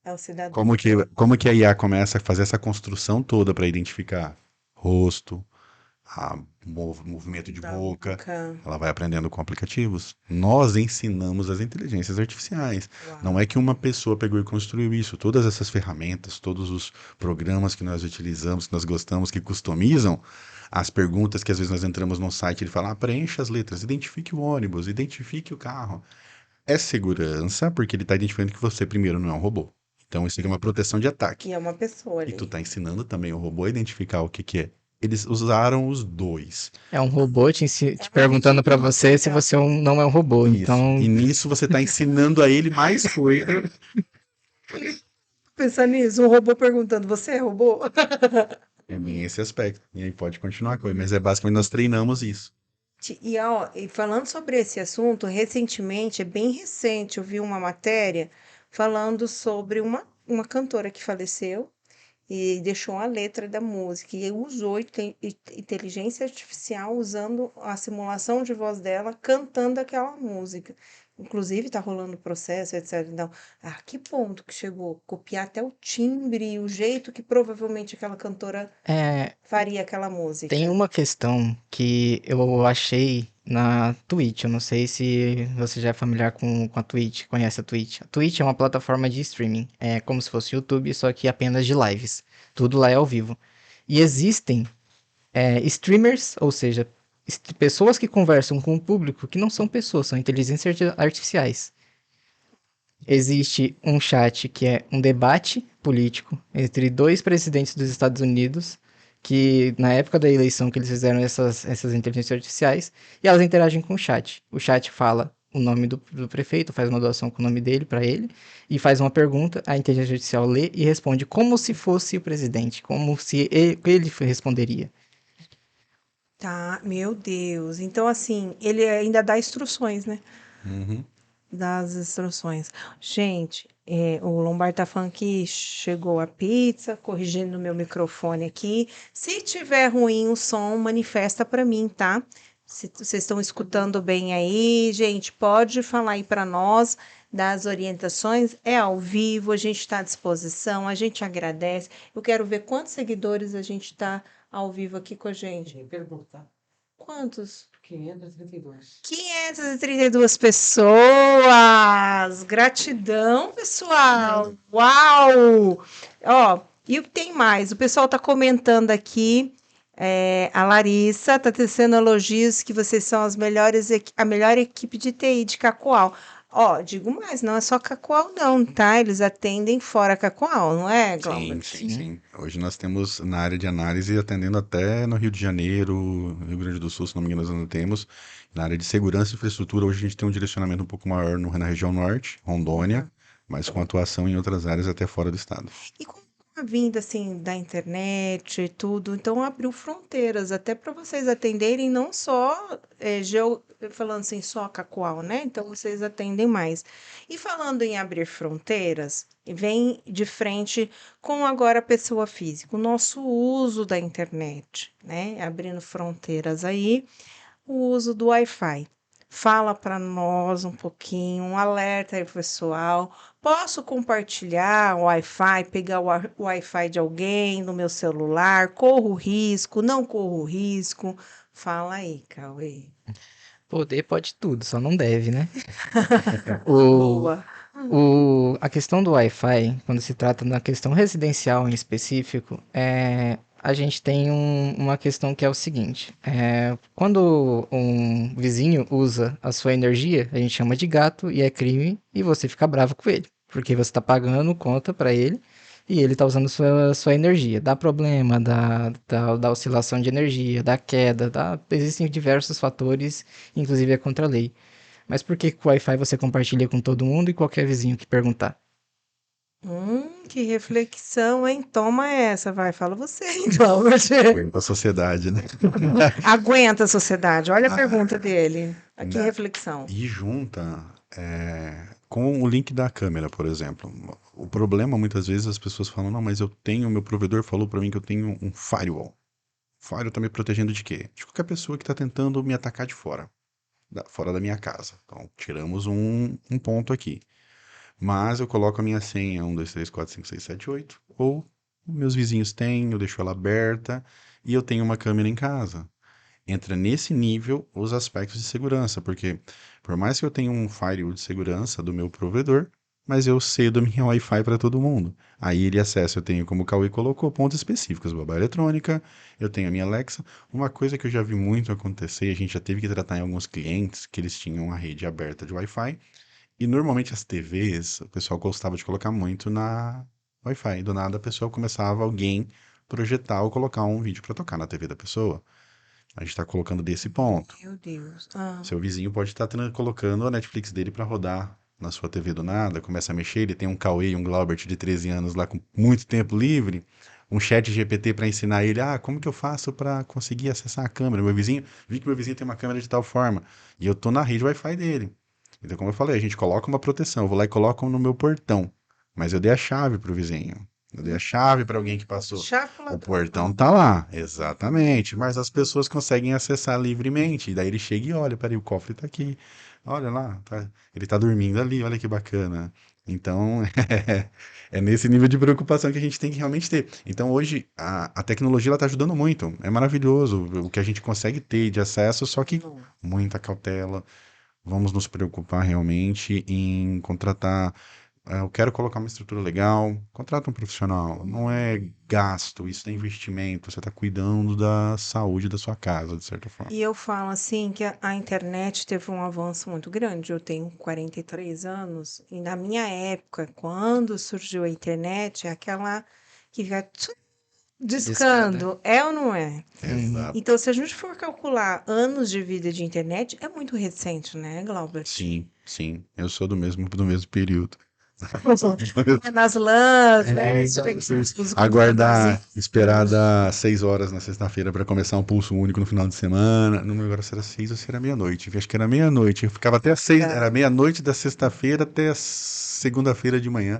É o cidadão. Como que a IA começa a fazer essa construção toda para identificar rosto, movimento de Da boca? boca. Ela vai aprendendo com aplicativos. Nós ensinamos as inteligências artificiais. Não Uau. é que uma pessoa pegou e construiu isso. Todas essas ferramentas, todos os programas que nós utilizamos, que nós gostamos, que customizam as perguntas que às vezes nós entramos no site, ele fala, preencha as letras, identifique o ônibus, identifique o carro. É segurança, porque ele está identificando que você, primeiro, não é um robô. Então, isso aqui é uma proteção de ataque. E é uma pessoa E tu ali. tá ensinando também o robô a identificar o que que é. Eles usaram os dois. É um robô te É perguntando pra você se legal. você não é um robô. Isso. Então, E nisso você tá ensinando a ele mais coisa. Pensa nisso, um robô perguntando, você é robô? É bem esse aspecto. E aí pode continuar com ele. Mas é basicamente nós treinamos isso. E falando sobre esse assunto, recentemente, é bem recente, eu vi uma matéria falando sobre uma cantora que faleceu e deixou a letra da música e usou inteligência artificial usando a simulação de voz dela cantando aquela música. Inclusive, tá rolando processo, etc. Então, a que ponto que chegou? Copiar até o timbre e o jeito que provavelmente aquela cantora é, faria aquela tem música. uma questão que eu achei na Twitch. Eu não sei se você já é familiar com a Twitch, conhece a Twitch. A Twitch é uma plataforma de streaming. É como se fosse YouTube, só que apenas de lives. Tudo lá é ao vivo. E existem streamers, ou seja, pessoas que conversam com o público que não são pessoas, são inteligências artificiais. Existe um chat que é um debate político entre dois presidentes dos Estados Unidos, que na época da eleição que eles fizeram essas inteligências artificiais, e elas interagem com o chat. O chat fala o nome do prefeito, faz uma doação com o nome dele para ele, e faz uma pergunta, a inteligência artificial lê e responde como se fosse o presidente, como se ele responderia. Tá, meu Deus. Então, assim, ele ainda dá instruções, né? Uhum. Dá as instruções. Gente, o Lombar tá falando que chegou a pizza, corrigindo o meu microfone aqui. Se tiver ruim o som, manifesta para mim, tá? Se vocês estão escutando bem aí, gente, pode falar aí para nós das orientações. É ao vivo, a gente está à disposição, a gente agradece. Eu quero ver quantos seguidores a gente está ao vivo aqui com a gente. Pergunta. Quantos? 532. 532 pessoas! Gratidão, pessoal! Uau! Ó, e o que tem mais? O pessoal tá comentando aqui. A Larissa tá tecendo elogios que vocês são a melhor equipe de TI de Cacoal. Ó, digo mais, não é só Cacoal, não, tá? Eles atendem fora Cacoal, não é, Glauber? Sim. Hoje nós temos na área de análise atendendo até no Rio de Janeiro, Rio Grande do Sul, se não me engano, nós não temos. Na área de segurança e infraestrutura, hoje a gente tem um direcionamento um pouco maior na região norte, Rondônia, mas com atuação em outras áreas até fora do estado. E com a vinda assim da internet e tudo, então abriu fronteiras até para vocês atenderem não só falando assim só Cacoal, né? Então vocês atendem mais. E falando em abrir fronteiras, vem de frente com agora a pessoa física, o nosso uso da internet, né? Abrindo fronteiras aí, o uso do Wi-Fi. Fala para nós um pouquinho, um alerta aí, pessoal. Posso compartilhar o Wi-Fi, pegar o Wi-Fi de alguém no meu celular? Corro risco? Não corro risco? Fala aí, Cauê. Poder pode tudo, só não deve, né? O, Boa. a questão do Wi-Fi, quando se trata na questão residencial em específico, a gente tem uma questão que é o seguinte: quando um vizinho usa a sua energia, a gente chama de gato e é crime, e você fica bravo com ele, porque você está pagando conta para ele e ele está usando sua energia. Dá problema, dá oscilação de energia, dá queda, existem diversos fatores, inclusive é contra a lei. Mas por que com o Wi-Fi você compartilha com todo mundo e qualquer vizinho que perguntar? Que reflexão, hein? Toma essa, vai, fala você, então. Para a sociedade, né? Aguenta a sociedade. Olha a pergunta dele. Que Né? reflexão. E junta com o link da câmera, por exemplo. O problema, muitas vezes, as pessoas falam, não, mas meu provedor falou para mim que eu tenho um firewall. Firewall tá me protegendo de quê? De qualquer pessoa que está tentando me atacar de fora, fora da minha casa. Então, tiramos um ponto aqui. Mas eu coloco a minha senha 1, 2, 3, 4, 5, 6, 7, 8, ou meus vizinhos têm, eu deixo ela aberta, e eu tenho uma câmera em casa. Entra nesse nível os aspectos de segurança, porque por mais que eu tenha um firewall de segurança do meu provedor, mas eu cedo a minha Wi-Fi para todo mundo. Aí ele acessa, eu tenho, como o Cauê colocou, pontos específicos, babá eletrônica, eu tenho a minha Alexa. Uma coisa que eu já vi muito acontecer, a gente já teve que tratar em alguns clientes, que eles tinham a rede aberta de Wi-Fi, e normalmente as TVs, o pessoal gostava de colocar muito na Wi-Fi. Do nada a pessoa começava alguém projetar ou colocar um vídeo para tocar na TV da pessoa. A gente está colocando desse ponto. Meu Deus. Seu vizinho pode estar colocando a Netflix dele para rodar na sua TV do nada, começa a mexer, ele tem um Cauê e um Glaubert de 13 anos lá com muito tempo livre, um chat GPT para ensinar ele, como que eu faço para conseguir acessar a câmera? Vi que meu vizinho tem uma câmera de tal forma, e eu tô na rede Wi-Fi dele. Então, como eu falei, a gente coloca uma proteção, eu vou lá e coloco no meu portão, mas eu dei a chave pro vizinho. Eu dei a chave para alguém que passou. O portão tá lá, exatamente. Mas as pessoas conseguem acessar livremente. E daí ele chega e olha, peraí, o cofre tá aqui. Olha lá, ele tá dormindo ali, olha que bacana. Então, é nesse nível de preocupação que a gente tem que realmente ter. Então, hoje, a tecnologia ela tá ajudando muito. É maravilhoso o que a gente consegue ter de acesso, só que muita cautela. Vamos nos preocupar realmente em contratar. Eu quero colocar uma estrutura legal, contrata um profissional. Não é gasto, isso é investimento. Você está cuidando da saúde da sua casa, de certa forma. E eu falo assim que a internet teve um avanço muito grande. Eu tenho 43 anos e na minha época, quando surgiu a internet, é aquela que fica discando, é ou não é? Exato. Então, se a gente for calcular anos de vida de internet, é muito recente, né, Glauber? Sim, sim. Eu sou do mesmo período. Nas lãs, né? Aguardar, esperar das 6 horas na sexta-feira para começar um pulso único no final de semana. Não me lembro se era 6 ou se era meia-noite. Acho que era meia-noite. Eu ficava até 6, era meia-noite da sexta-feira até a segunda-feira de manhã.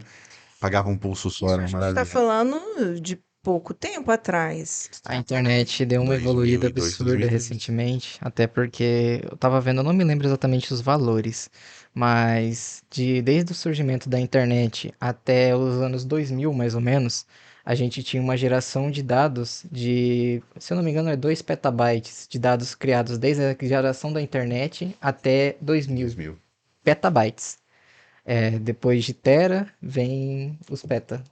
Pagava um pulso só, era uma A gente tá maravilha. falando de pouco tempo atrás. A internet deu uma evoluída 2002, absurda 2003. recentemente, até porque eu tava vendo, eu não me lembro exatamente os valores, mas desde o surgimento da internet até os anos 2000, mais ou menos, a gente tinha uma geração de dados de, se eu não me engano, 2 petabytes de dados criados desde a geração da internet até 2000 2000. petabytes. Depois de tera, vem os peta.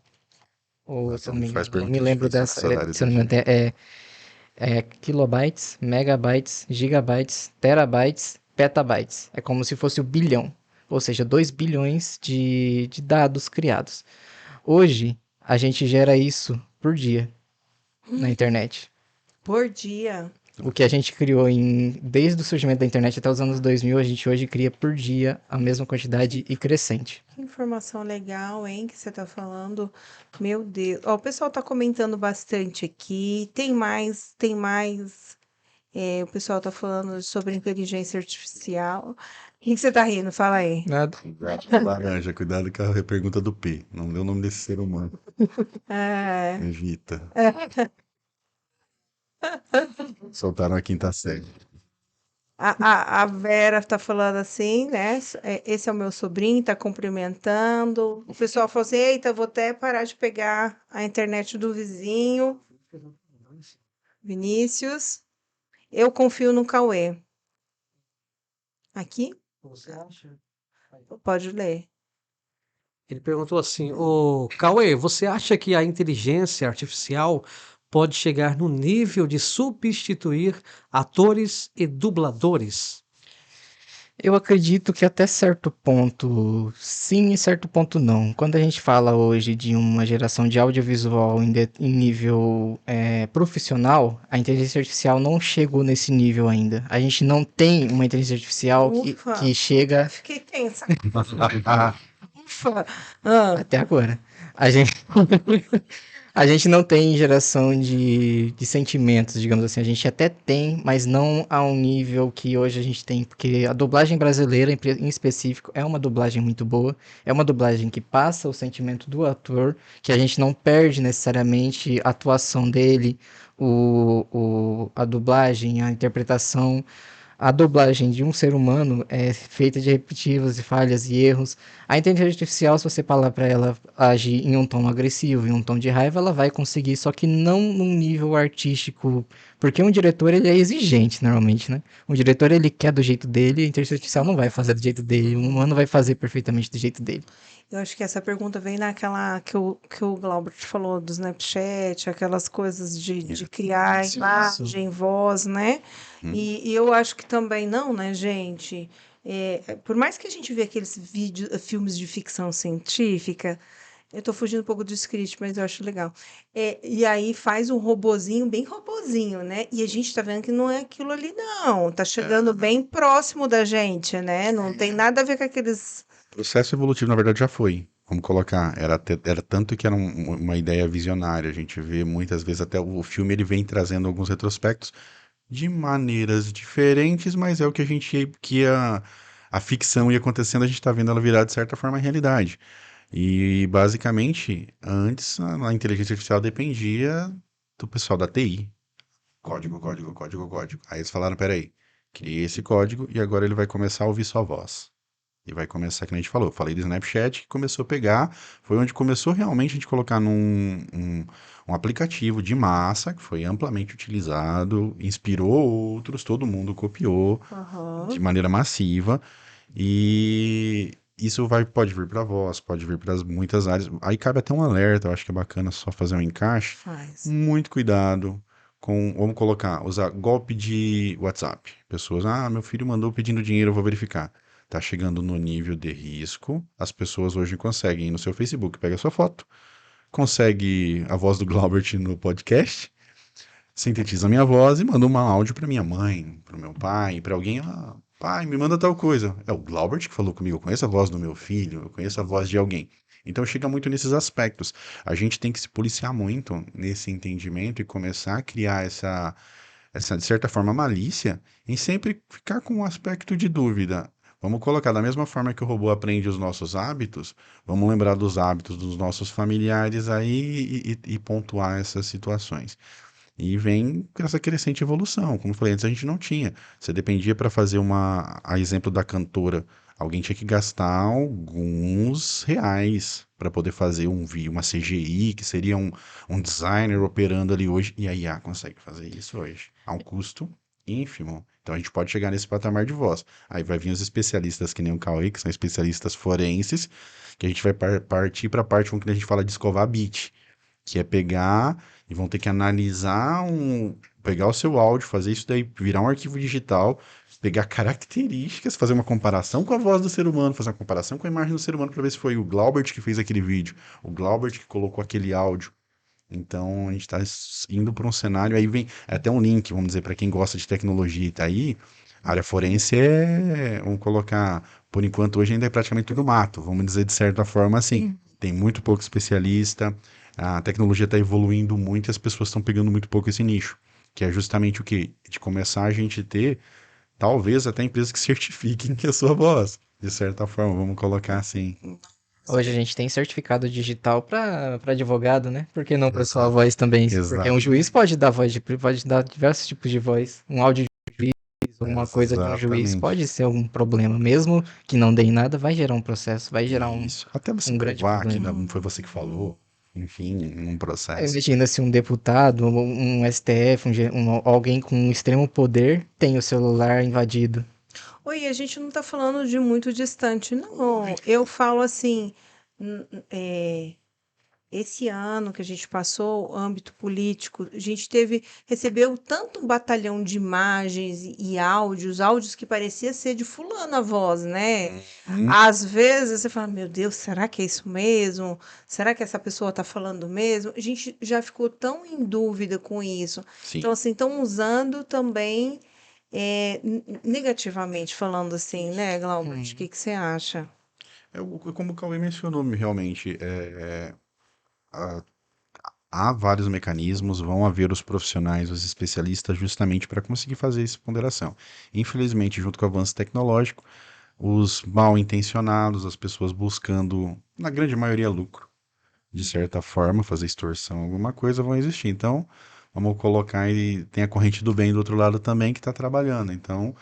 Ou, se eu não me Faz engano, não me perguntas lembro difíceis dessa. nessa área, Se eu não me engano, kilobytes, megabytes, gigabytes, terabytes, petabytes. É como se fosse o bilhão. Ou seja, 2 bilhões de dados criados. Hoje, a gente gera isso por dia na internet. Por dia. O que a gente criou desde o surgimento da internet até os anos 2000, a gente hoje cria por dia a mesma quantidade e crescente. Que informação legal, hein, que você tá falando. Meu Deus. Ó, o pessoal tá comentando bastante aqui. Tem mais. O pessoal tá falando sobre inteligência artificial. O que você tá rindo? Fala aí. Nada. Laranja, cuidado com a pergunta do P. Não deu o nome desse ser humano. É, Evita. Soltaram a quinta série. a Vera tá falando assim, né? Esse é o meu sobrinho, tá cumprimentando. O pessoal falou assim: eita, vou até parar de pegar a internet do vizinho. Vinícius, eu confio no Cauê. Aqui? Você acha? Pode ler. Ele perguntou assim: ô Cauê, você acha que a inteligência artificial pode chegar no nível de substituir atores e dubladores? Eu acredito que até certo ponto sim e certo ponto não. Quando a gente fala hoje de uma geração de audiovisual em nível profissional, a inteligência artificial não chegou nesse nível ainda. A gente não tem uma inteligência artificial Ufa. que chega. Fiquei tensa. Ufa! Ah, Até agora. A gente, a gente não tem geração de sentimentos, digamos assim. A gente até tem, mas não a um nível que hoje a gente tem. Porque a dublagem brasileira, em específico, é uma dublagem muito boa. É uma dublagem que passa o sentimento do ator, que a gente não perde necessariamente a atuação dele, a dublagem, a interpretação. A dublagem de um ser humano é feita de repetitivas e falhas e erros. A inteligência artificial, se você falar para ela agir em um tom agressivo, em um tom de raiva, ela vai conseguir, só que não num nível artístico, porque um diretor ele é exigente normalmente, né? Um diretor ele quer do jeito dele, a inteligência artificial não vai fazer do jeito dele, um humano vai fazer perfeitamente do jeito dele. eu acho que essa pergunta vem naquela que o Glaubert falou do Snapchat, aquelas coisas de criar Isso. imagem, voz, né? Hum. E eu acho que também não, né, gente? Por mais que a gente vê aqueles filmes de ficção científica, eu tô fugindo um pouco do script, mas eu acho legal. E aí faz um robozinho, bem robozinho, né? E a gente tá vendo que não é aquilo ali, não. Tá chegando bem próximo da gente, né? Não tem nada a ver com aqueles. O processo evolutivo, na verdade, já foi. Vamos colocar, era tanto que era uma ideia visionária. A gente vê muitas vezes até o filme ele vem trazendo alguns retrospectos de maneiras diferentes, mas é o que a ficção ia acontecendo, a gente está vendo ela virar de certa forma a realidade. E basicamente, antes a inteligência artificial dependia do pessoal da TI. Código, código, código, código. Aí eles falaram, peraí, criei esse código e agora ele vai começar a ouvir sua voz. E vai começar, que a gente falou, eu falei do Snapchat, que começou a pegar, foi onde começou realmente a gente colocar um aplicativo de massa, que foi amplamente utilizado, inspirou outros, todo mundo copiou de Aham. maneira massiva, e isso pode vir para voz, pode vir para muitas áreas. Aí cabe até um alerta, eu acho que é bacana só fazer um encaixe. Faz. Muito cuidado com, vamos colocar, usar golpe de WhatsApp. Pessoas, meu filho mandou pedindo dinheiro, eu vou verificar. Tá chegando no nível de risco. As pessoas hoje conseguem ir no seu Facebook, pega a sua foto, consegue a voz do Glaubert no podcast, sintetiza a minha voz e manda um áudio para minha mãe, para o meu pai, para alguém. Pai, me manda tal coisa. É o Glaubert que falou comigo. Eu conheço a voz do meu filho, eu conheço a voz de alguém. Então chega muito nesses aspectos. A gente tem que se policiar muito nesse entendimento e começar a criar essa de certa forma, malícia em sempre ficar com um aspecto de dúvida. Vamos colocar da mesma forma que o robô aprende os nossos hábitos, vamos lembrar dos hábitos dos nossos familiares aí e pontuar essas situações. E vem com essa crescente evolução. Como eu falei antes, a gente não tinha. Você dependia para fazer a exemplo da cantora. Alguém tinha que gastar alguns reais para poder fazer uma CGI, que seria um designer operando ali hoje. E a IA consegue fazer isso hoje. A um custo ínfimo. Então a gente pode chegar nesse patamar de voz. Aí vai vir os especialistas, que nem o Cauê, que são especialistas forenses, que a gente vai partir para a parte com que a gente fala de escovar bit, que é pegar e vão ter que analisar pegar o seu áudio, fazer isso daí, virar um arquivo digital, pegar características, fazer uma comparação com a voz do ser humano, fazer uma comparação com a imagem do ser humano para ver se foi o Glaubert que fez aquele vídeo, o Glaubert que colocou aquele áudio. Então a gente está indo para um cenário, aí vem até um link, vamos dizer, para quem gosta de tecnologia e tá aí, a área forense vamos colocar, por enquanto hoje ainda é praticamente tudo mato, vamos dizer de certa forma assim. Tem muito pouco especialista, a tecnologia está evoluindo muito e as pessoas estão pegando muito pouco esse nicho, que é justamente o quê? De começar a gente ter, talvez até empresas que certifiquem que é a sua voz, de certa forma, vamos colocar assim. Hoje a gente tem certificado digital para advogado, né? Por que não para sua voz também? Porque um juiz pode dar pode dar diversos tipos de voz. Um áudio de juiz, uma coisa de um juiz Exatamente. pode ser algum problema, mesmo que não dê em nada, vai gerar um processo, vai gerar Isso. Até você um grande provar que problema. não foi você que falou, enfim, num processo. Imagina se um deputado, um STF, alguém com extremo poder tem o celular invadido. Oi, a gente não está falando de muito distante, não. Eu falo assim, n- n- é, esse ano que a gente passou, o âmbito político, a gente recebeu tanto um batalhão de imagens e áudios que parecia ser de fulano a voz, né? Às vezes você fala, meu Deus, será que é isso mesmo? Será que essa pessoa está falando mesmo? A gente já ficou tão em dúvida com isso. Sim. Então, assim, estão usando também negativamente, falando assim, né, Glaubert? O que você acha? Como o Cauê mencionou, realmente, a- há vários mecanismos, vão haver os profissionais, os especialistas, justamente para conseguir fazer essa ponderação. Infelizmente, junto com o avanço tecnológico, os mal intencionados, as pessoas buscando, na grande maioria, lucro, de certa forma, fazer extorsão, alguma coisa, vão existir. Então, vamos colocar e tem a corrente do bem do outro lado também que está trabalhando. Então,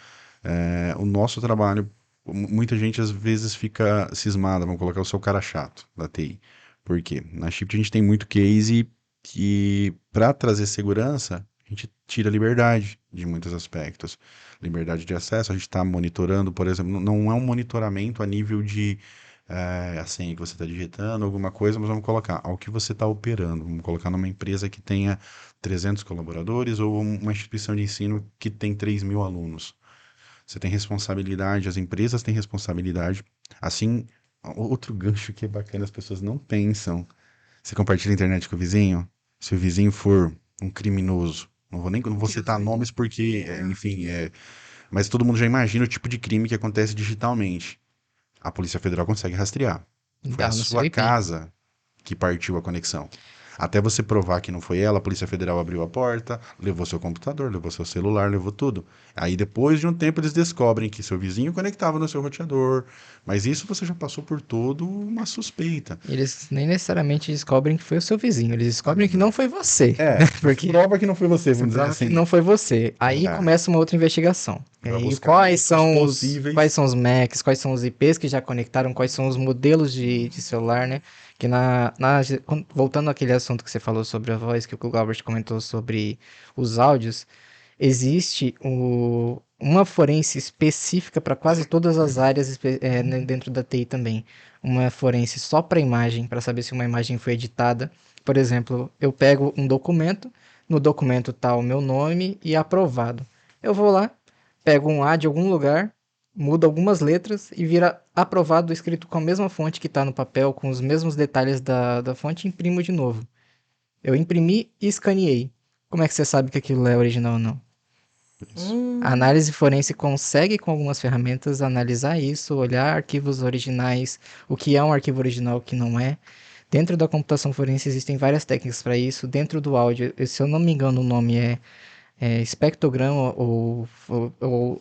o nosso trabalho, muita gente às vezes fica cismada, vamos colocar o seu cara chato da TI. Por quê? Na Shift a gente tem muito case que, para trazer segurança, a gente tira liberdade de muitos aspectos. Liberdade de acesso, a gente está monitorando, por exemplo, não é um monitoramento a nível de a senha que você está digitando, alguma coisa, mas vamos colocar ao que você está operando. Vamos colocar numa empresa que tenha 300 colaboradores ou uma instituição de ensino que tem 3.000 alunos. Você tem responsabilidade, as empresas têm responsabilidade. Assim, outro gancho que é bacana, as pessoas não pensam. Você compartilha a internet com o vizinho? Se o vizinho for um criminoso, não vou citar nomes porque, enfim, mas todo mundo já imagina o tipo de crime que acontece digitalmente. A Polícia Federal consegue rastrear. Foi a Dá no seu sua IP. casa que partiu a conexão. Até você provar que não foi ela, a Polícia Federal abriu a porta, levou seu computador, levou seu celular, levou tudo. Aí depois de um tempo eles descobrem que seu vizinho conectava no seu roteador, mas isso você já passou por toda uma suspeita. Eles nem necessariamente descobrem que foi o seu vizinho, eles descobrem que não foi você. Porque Prova que não foi você, você vamos dizer prova que assim. não foi você. Aí É, começa uma outra investigação. E para aí, buscar quais outros são possíveis. quais são os MACs, quais são os IPs que já conectaram, quais são os modelos de celular, né? Que voltando àquele assunto que você falou sobre a voz, que o Galbert comentou sobre os áudios, existe uma forense específica para quase todas as áreas dentro da TI também. Uma forense só para imagem, para saber se uma imagem foi editada. Por exemplo, eu pego um documento, no documento está o meu nome e aprovado. Eu vou lá, pego um A de algum lugar, mudo algumas letras e vira aprovado escrito com a mesma fonte que está no papel, com os mesmos detalhes da fonte, e imprimo de novo. Eu imprimi e escaneei. Como é que você sabe que aquilo é original ou não? A Hum, análise forense consegue, com algumas ferramentas, analisar isso, olhar arquivos originais, o que é um arquivo original, o que não é. Dentro da computação forense existem várias técnicas para isso. Dentro do áudio, se eu não me engano, o nome é espectrograma ou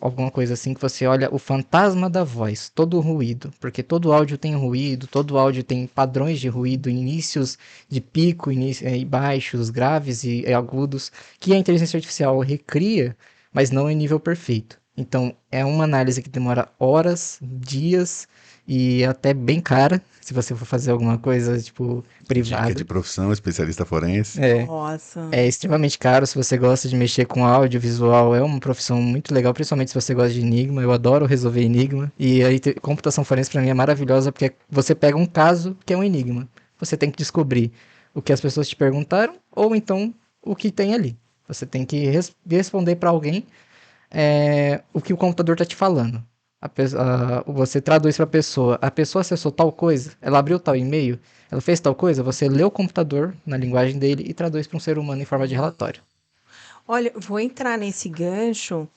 alguma coisa assim, que você olha o fantasma da voz, todo o ruído, porque todo áudio tem ruído, todo áudio tem padrões de ruído, inícios de pico, e baixos, graves e agudos, que a inteligência artificial recria, mas não em nível perfeito. Então, é uma análise que demora horas, dias e até bem cara, se você for fazer alguma coisa, tipo, Dica de privada. profissão, especialista forense. nossa. É extremamente caro se você gosta de mexer com audiovisual, é uma profissão muito legal, principalmente se você gosta de enigma. Eu adoro resolver enigma. E aí, computação forense pra mim é maravilhosa porque você pega um caso que é um enigma. Você tem que descobrir o que as pessoas te perguntaram ou então o que tem ali. Você tem que responder pra alguém o que o computador tá te falando. Você traduz para a pessoa acessou tal coisa, ela abriu tal e-mail, ela fez tal coisa, você lê o computador na linguagem dele e traduz para um ser humano em forma de relatório. Olha, vou entrar nesse gancho.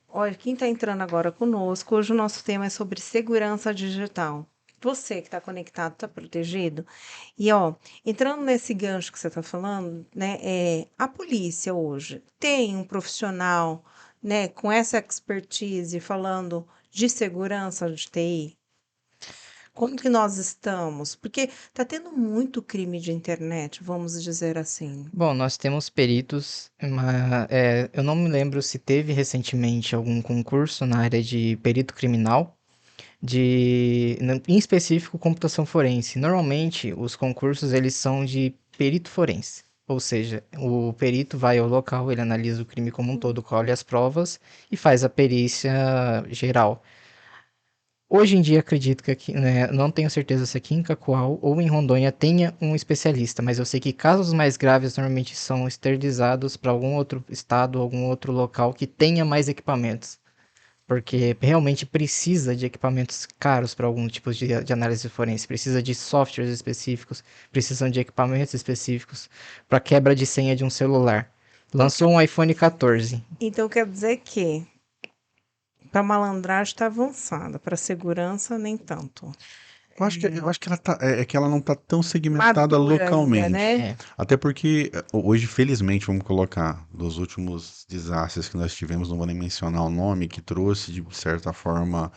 Olha, quem está entrando agora conosco, hoje o nosso tema é sobre segurança digital. Você que está conectado, está protegido? E, ó, entrando nesse gancho que você está falando, né, a polícia hoje tem um profissional, né, com essa expertise falando de segurança de TI? Como que nós estamos? Porque está tendo muito crime de internet, vamos dizer assim. Bom, nós temos peritos, eu não me lembro se teve recentemente algum concurso na área de perito criminal, em específico computação forense. Normalmente os concursos eles são de perito forense, ou seja, o perito vai ao local, ele analisa o crime como um todo, colhe as provas e faz a perícia geral. Hoje em dia acredito que aqui, né, não tenho certeza se aqui em Cacoal ou em Rondônia tenha um especialista, mas eu sei que casos mais graves normalmente são esterilizados para algum outro estado, algum outro local que tenha mais equipamentos. Porque realmente precisa de equipamentos caros para algum tipo de análise forense, precisa de softwares específicos, precisam de equipamentos específicos para quebra de senha de um celular. Lançou um iPhone 14. Então quer dizer que Para malandragem está avançada, para segurança nem tanto. Eu acho que que ela não tá tão segmentada Madura ainda, localmente. né? É. Até porque hoje, felizmente, vamos colocar, dos últimos desastres que nós tivemos, não vou nem mencionar o nome, que trouxe, de certa forma,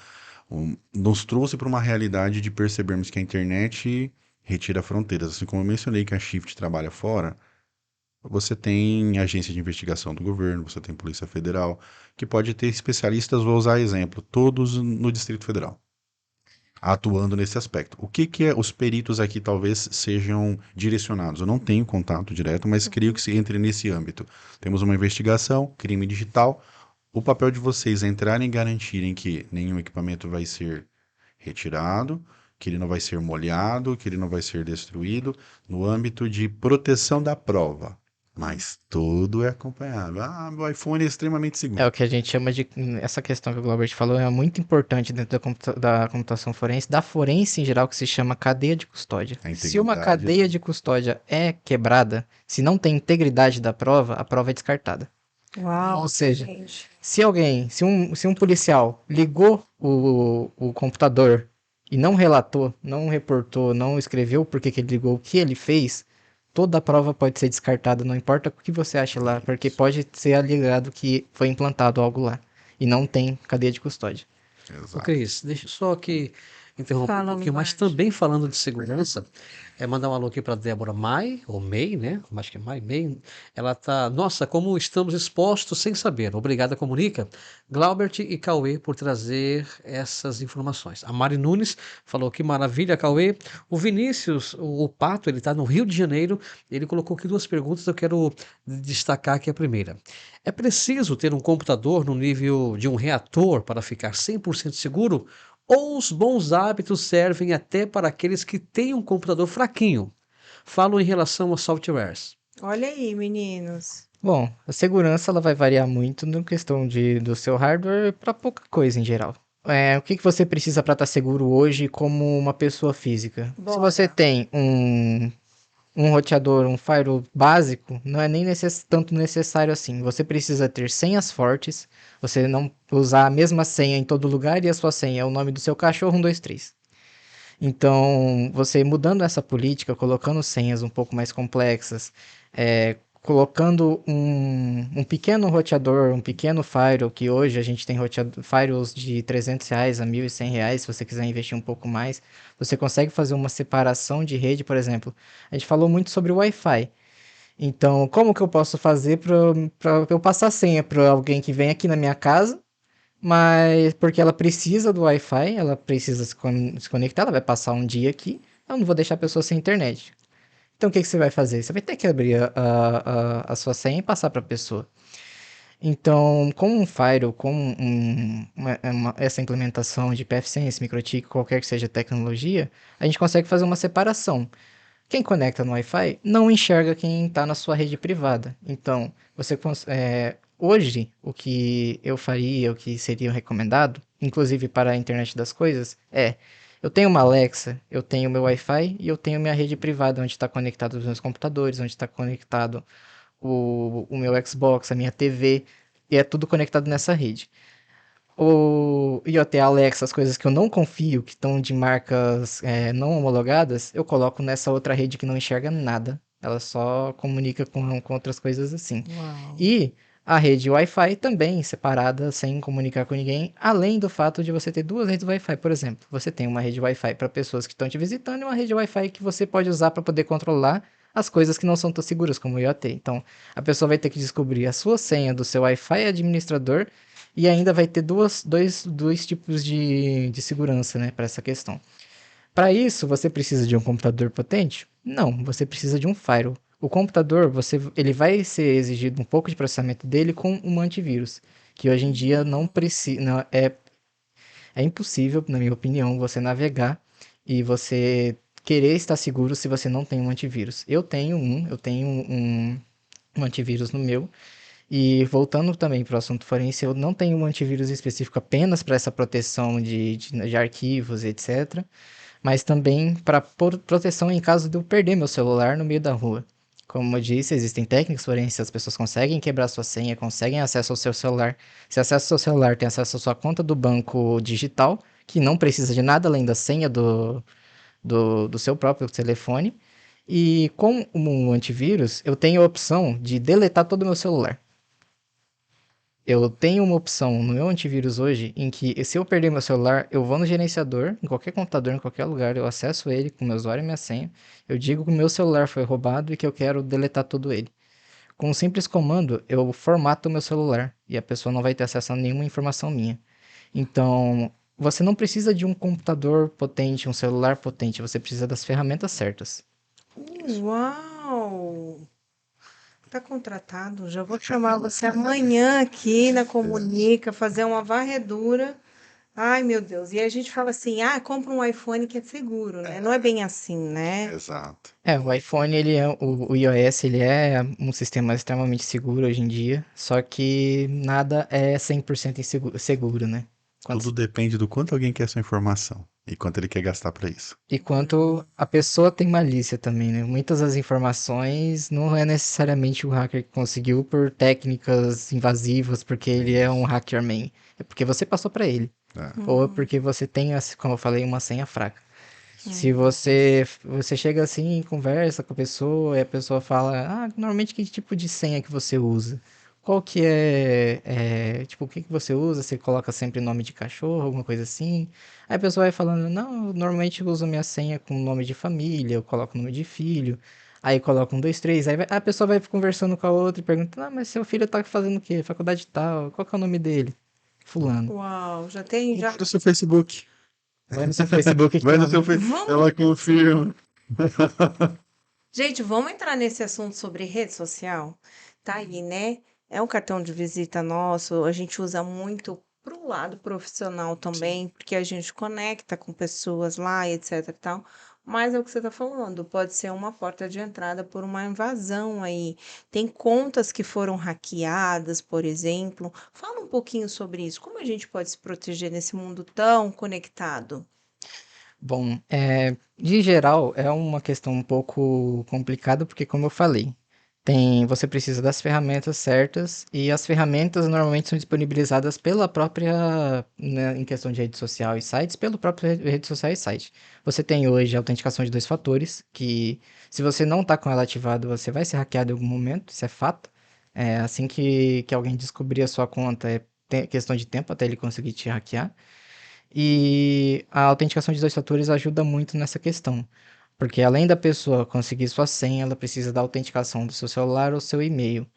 nos trouxe para uma realidade de percebermos que a internet retira fronteiras. Assim como eu mencionei que a Shift trabalha fora, você tem agência de investigação do governo, você tem Polícia Federal, que pode ter especialistas, vou usar exemplo, todos no Distrito Federal atuando nesse aspecto. O que os peritos aqui talvez sejam direcionados? Eu não tenho contato direto, mas creio que se entre nesse âmbito. Temos uma investigação, crime digital. O papel de vocês é entrarem e garantirem que nenhum equipamento vai ser retirado, que ele não vai ser molhado, que ele não vai ser destruído, no âmbito de proteção da prova. Mas tudo é acompanhado. Ah, meu iPhone é extremamente seguro. É o que a gente chama de. Essa questão que o Glaubert falou é muito importante dentro da computação forense, da forense em geral, que se chama cadeia de custódia. A Se uma integridade, cadeia de custódia é quebrada, se não tem integridade da prova, a prova é descartada. Uau, Ou seja, gente. se um policial ligou o computador e não relatou, não reportou, não escreveu por que ele ligou, o que ele fez, toda a prova pode ser descartada, não importa o que você ache lá, porque pode ser alegado que foi implantado algo lá e não tem cadeia de custódia. Ô, Exato. Cris, deixa eu só aqui interromper um Fala, pouquinho, mas Lombardi. também falando de segurança, mandar um alô aqui para Débora May, ou May, né? Acho que é May. Ela tá, nossa, como estamos expostos sem saber. Obrigada, comunica. Glaubert e Cauê por trazer essas informações. A Mari Nunes falou que maravilha, Cauê. O Vinícius, o Pato, ele tá no Rio de Janeiro. Ele colocou aqui duas perguntas, eu quero destacar aqui a primeira. É preciso ter um computador no nível de um reator para ficar 100% seguro? Ou os bons hábitos servem até para aqueles que têm um computador fraquinho? Falo em relação a softwares. Olha aí, meninos. Bom, a segurança ela vai variar muito na questão do seu hardware para pouca coisa em geral. O que você precisa para estar seguro hoje como uma pessoa física? Se Bora. você tem um roteador, um firewall básico, não é nem tanto necessário assim. Você precisa ter senhas fortes, você não usar a mesma senha em todo lugar e a sua senha é o nome do seu cachorro 123. Então, você mudando essa política, colocando senhas um pouco mais complexas, colocando um pequeno roteador, um pequeno firewall, que hoje a gente tem firewalls de R$ 300 a R$ 1.100, se você quiser investir um pouco mais, você consegue fazer uma separação de rede, por exemplo. A gente falou muito sobre o Wi-Fi. Então, como que eu posso fazer para eu passar senha para alguém que vem aqui na minha casa, mas porque ela precisa do Wi-Fi, ela precisa se conectar, ela vai passar um dia aqui, eu não vou deixar a pessoa sem internet. Então, o que você vai fazer? Você vai ter que abrir a sua senha e passar para a pessoa. Então, com um Firewall, com essa implementação de PFSense, MikroTik, qualquer que seja a tecnologia, a gente consegue fazer uma separação. Quem conecta no Wi-Fi não enxerga quem está na sua rede privada. Então, hoje, o que eu faria, o que seria recomendado, inclusive para a internet das coisas, eu tenho uma Alexa, eu tenho meu Wi-Fi e eu tenho minha rede privada, onde está conectado os meus computadores, onde está conectado o meu Xbox, a minha TV, e é tudo conectado nessa rede. O IoT Alexa, as coisas que eu não confio, que estão de marcas não homologadas, eu coloco nessa outra rede que não enxerga nada. Ela só comunica com outras coisas assim. Uau. E a rede Wi-Fi também separada, sem comunicar com ninguém, além do fato de você ter duas redes Wi-Fi, por exemplo. Você tem uma rede Wi-Fi para pessoas que estão te visitando e uma rede Wi-Fi que você pode usar para poder controlar as coisas que não são tão seguras, como o IoT. Então, a pessoa vai ter que descobrir a sua senha do seu Wi-Fi administrador e ainda vai ter dois tipos de segurança, né, para essa questão. Para isso, você precisa de um computador potente? Não, você precisa de um firewall. O computador, ele vai ser exigido um pouco de processamento dele com um antivírus, que hoje em dia não precisa, é impossível, na minha opinião, você navegar e você querer estar seguro se você não tem um antivírus. Eu tenho um antivírus no meu. E voltando também para o assunto forense, eu não tenho um antivírus específico apenas para essa proteção de arquivos, etc. Mas também para proteção em caso de eu perder meu celular no meio da rua. Como eu disse, existem técnicas, porém, se as pessoas conseguem quebrar sua senha, conseguem acesso ao seu celular, se acessa ao seu celular, tem acesso à sua conta do banco digital, que não precisa de nada além da senha do seu próprio telefone. E com o antivírus, eu tenho a opção de deletar todo o meu celular. Eu tenho uma opção no meu antivírus hoje em que, se eu perder meu celular, eu vou no gerenciador, em qualquer computador, em qualquer lugar, eu acesso ele com meu usuário e minha senha, eu digo que o meu celular foi roubado e que eu quero deletar todo ele. Com um simples comando, eu formato o meu celular e a pessoa não vai ter acesso a nenhuma informação minha. Então, você não precisa de um computador potente, um celular potente, você precisa das ferramentas certas. Uau! Tá contratado. Já vou chamar você amanhã aqui na Comunica, fazer uma varredura. Ai, meu Deus. E a gente fala assim: ah, compra um iPhone que é seguro, né? Não é bem assim, né? Exato. O iPhone, ele é, o iOS, ele é um sistema extremamente seguro hoje em dia, só que nada é 100% seguro, né? Tudo depende do quanto alguém quer sua informação e quanto ele quer gastar pra isso. E quanto a pessoa tem malícia também, né? Muitas das informações não é necessariamente o hacker que conseguiu por técnicas invasivas, porque ele é um hackerman. É porque você passou para ele. É. Ou é porque você tem, como eu falei, uma senha fraca. Se Hum. você chega assim, conversa com a pessoa, e a pessoa fala, normalmente que tipo de senha que você usa? Qual que tipo, o que que você usa? Você coloca sempre nome de cachorro, alguma coisa assim. Aí a pessoa vai falando, não, normalmente eu uso minha senha com nome de família, eu coloco nome de filho. Aí coloca 1, 2, 3, a pessoa vai conversando com a outra e pergunta, mas seu filho tá fazendo o quê? Faculdade tal, qual que é o nome dele? Fulano. Uau, já tem, já. Vai no seu Facebook. Vai no seu Facebook que Vai tem no uma- seu Facebook. Vamos. Ela confirma. Gente, vamos entrar nesse assunto sobre rede social? Tá aí, né? É um cartão de visita nosso, a gente usa muito pro lado profissional também, porque a gente conecta com pessoas lá, etc e tal. Mas é o que você está falando, pode ser uma porta de entrada por uma invasão aí. Tem contas que foram hackeadas, por exemplo. Fala um pouquinho sobre isso. Como a gente pode se proteger nesse mundo tão conectado? Bom, de geral, é uma questão um pouco complicada, porque, como eu falei, você precisa das ferramentas certas, e as ferramentas normalmente são disponibilizadas pela própria, né, em questão de rede social e sites, pelo próprio rede social e site. Você tem hoje a autenticação de 2 fatores, que se você não está com ela ativada, você vai ser hackeado em algum momento, isso é fato. Assim que alguém descobrir a sua conta, questão de tempo até ele conseguir te hackear. E a autenticação de 2 fatores ajuda muito nessa questão, porque além da pessoa conseguir sua senha, ela precisa da autenticação do seu celular ou seu e-mail.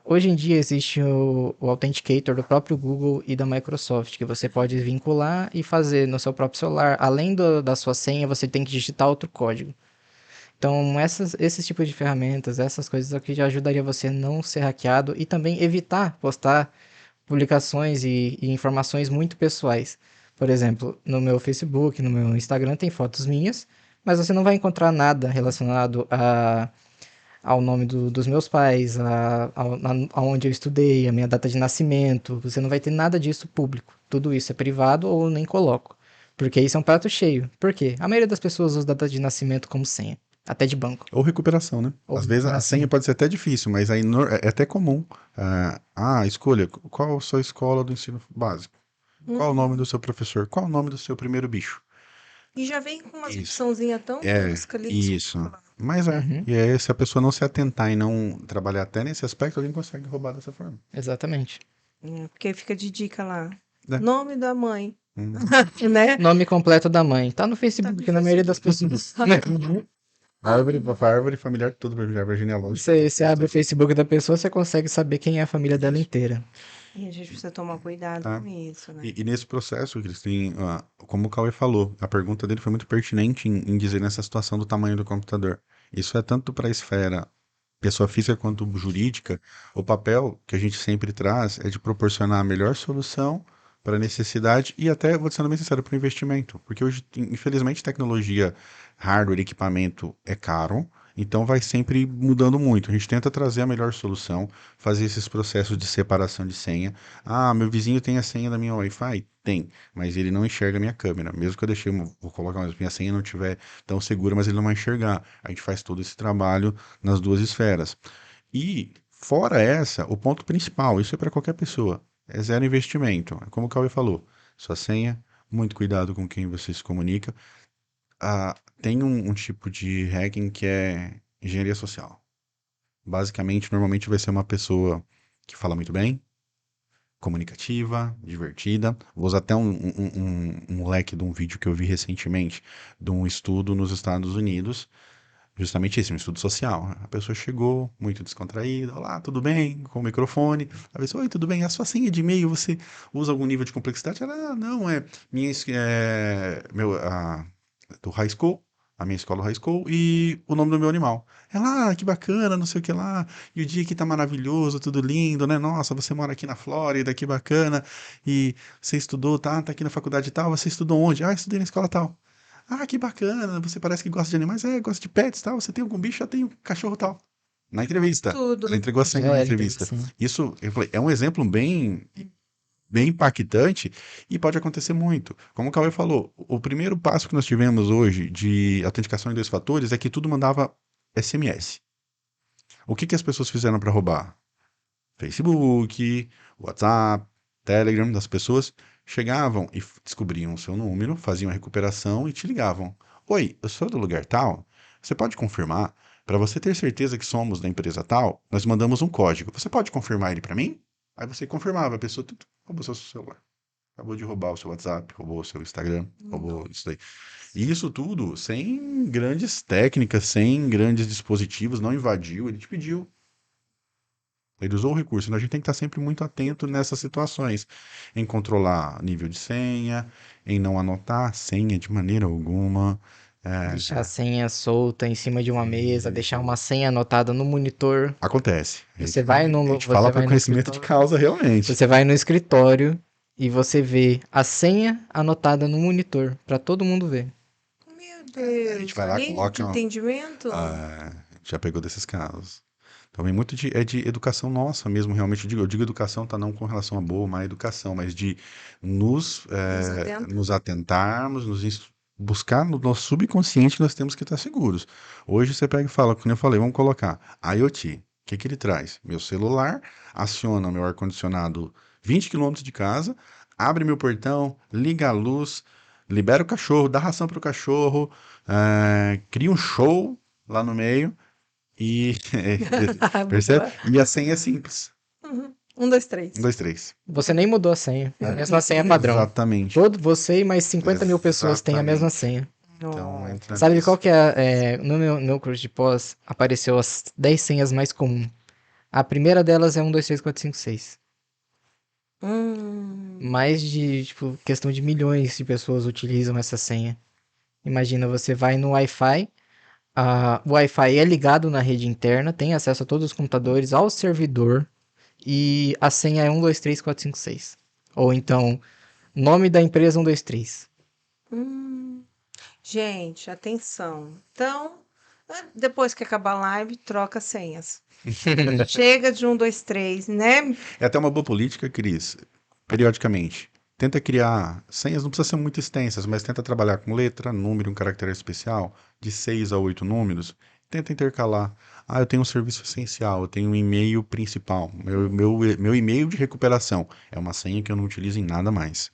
Hoje em dia existe o Authenticator do próprio Google e da Microsoft, que você pode vincular e fazer no seu próprio celular. Além da sua senha, você tem que digitar outro código. Então, esses tipos de ferramentas, essas coisas aqui já ajudaria você a não ser hackeado e também evitar postar publicações e informações muito pessoais. Por exemplo, no meu Facebook, no meu Instagram tem fotos minhas, mas você não vai encontrar nada relacionado ao nome dos meus pais, aonde eu estudei, a minha data de nascimento. Você não vai ter nada disso público. Tudo isso é privado ou nem coloco. Porque isso é um prato cheio. Por quê? A maioria das pessoas usa data de nascimento como senha. Até de banco. Ou recuperação, né? Ou Às vezes a recuperação. senha pode ser até difícil, mas aí é até comum. Escolha qual a sua escola do ensino básico. Qual o nome do seu professor? Qual o nome do seu primeiro bicho? E já vem com umas Isso. opçãozinha tão tosca ali. Isso. Mas Uhum. E aí, se a pessoa não se atentar e não trabalhar até nesse aspecto, alguém consegue roubar dessa forma. Exatamente. Porque fica de dica lá. É. Nome da mãe, Hum. né? Nome completo da mãe. Tá no Facebook, na maioria das pessoas. Árvore familiar, tudo árvore genealógica. Você abre o Facebook da pessoa, você consegue saber quem é a família dela inteira. E a gente precisa tomar cuidado Tá. com isso, né? E nesse processo, Cris, como o Cauê falou, a pergunta dele foi muito pertinente em dizer nessa situação do tamanho do computador. Isso é tanto para a esfera pessoa física quanto jurídica. O papel que a gente sempre traz é de proporcionar a melhor solução para a necessidade e até, vou ser bem sincero, para o investimento. Porque hoje, infelizmente, tecnologia, hardware, equipamento é caro Então vai sempre mudando muito. A gente tenta trazer a melhor solução, fazer esses processos de separação de senha. Ah, meu vizinho tem a senha da minha Wi-Fi? Tem, mas ele não enxerga a minha câmera. Mesmo que eu deixei, vou colocar, mas minha senha não estiver tão segura, mas ele não vai enxergar. A gente faz todo esse trabalho nas duas esferas. E fora essa, o ponto principal, isso é para qualquer pessoa, é zero investimento. É como o Cauê falou, sua senha, muito cuidado com quem você se comunica. Tem um tipo de hacking que é engenharia social. Basicamente, normalmente vai ser uma pessoa que fala muito bem, comunicativa, divertida. Vou usar até um leque de um vídeo que eu vi recentemente de um estudo nos Estados Unidos. Justamente isso, um estudo social. A pessoa chegou muito descontraída, olá, tudo bem? Com o microfone. A pessoa, oi, tudo bem? A sua senha de e-mail, você usa algum nível de complexidade? Ela, não, é minha, do high school, a minha escola high school, e o nome do meu animal. Ela, que bacana, não sei o que lá, e o dia aqui tá maravilhoso, tudo lindo, né? Nossa, você mora aqui na Flórida, que bacana, e você estudou, tá aqui na faculdade tal, você estudou onde? Ah, estudei na escola tal. Ah, que bacana, você parece que gosta de animais. É, gosta de pets, tal. Você tem algum bicho? Eu tenho um cachorro, tal. Na entrevista. Ela Tudo. entregou a senha Já na era, então, entrevista. assim. Isso, eu falei, é um exemplo bem impactante e pode acontecer muito. Como o Cauê falou, o primeiro passo que nós tivemos hoje de autenticação em dois fatores é que tudo mandava SMS. O que as pessoas fizeram para roubar? Facebook, WhatsApp, Telegram das pessoas chegavam e descobriam o seu número, faziam a recuperação e te ligavam. Oi, eu sou do lugar tal. Você pode confirmar? Para você ter certeza que somos da empresa tal, nós mandamos um código. Você pode confirmar ele para mim? Aí você confirmava, a pessoa roubou seu celular. Acabou de roubar o seu WhatsApp, roubou o seu Instagram, roubou isso daí. E isso tudo sem grandes técnicas, sem grandes dispositivos, não invadiu, ele te pediu. Ele usou o recurso, então a gente tem que estar sempre muito atento nessas situações, em controlar nível de senha, em não anotar senha de maneira alguma. Deixar a senha solta em cima de uma mesa, deixar uma senha anotada no monitor. Acontece. Você vai A gente você fala por vai no conhecimento de escritório, causa, realmente. você vai no escritório e você vê a senha anotada no monitor para todo mundo ver. Meu A gente Deus, vai lá, linha de coloca. entendimento? Já pegou desses casos. Também muito é de educação nossa mesmo, realmente. Eu digo educação, tá não com relação a boa ou má educação, mas de Nos atenta. nos atentarmos, buscar no nosso subconsciente que nós temos que estar seguros. Hoje você pega e fala, como eu falei, vamos colocar IoT. O que que ele traz? Meu celular aciona meu ar-condicionado 20 quilômetros de casa, abre meu portão, liga a luz, libera o cachorro, dá ração para o cachorro, cria um show lá no meio e percebe? Boa. E a senha é simples. Uhum. Um, dois, Um, três. dois, três. Você nem mudou a senha, é a mesma senha padrão. Exatamente. Todo você e mais 50 mil pessoas têm a mesma Exatamente. senha. Então entra Sabe qual nisso. que é, no meu curso de pós, apareceu as 10 senhas mais comuns. A primeira delas é 1, 2, 3, 4, 5, 6. Hum, Mais de, tipo, questão de milhões de pessoas utilizam essa senha. Imagina, você vai no Wi-Fi, o Wi-Fi é ligado na rede interna, tem acesso a todos os computadores, ao servidor, e a senha é 1, 2, 3, 4, 5, 6. Ou então, nome da empresa 1, 2, 3. hum. Gente, atenção. Então, depois que acabar a live, troca as senhas. Chega de um, dois, três, né? É até uma boa política, Cris, periodicamente. Tenta criar senhas, não precisa ser muito extensas, mas tenta trabalhar com letra, número, um caractere especial, de 6 a 8 números. Tenta intercalar. Ah, eu tenho um serviço essencial, eu tenho um e-mail principal. Meu e-mail de recuperação é uma senha que eu não utilizo em nada mais.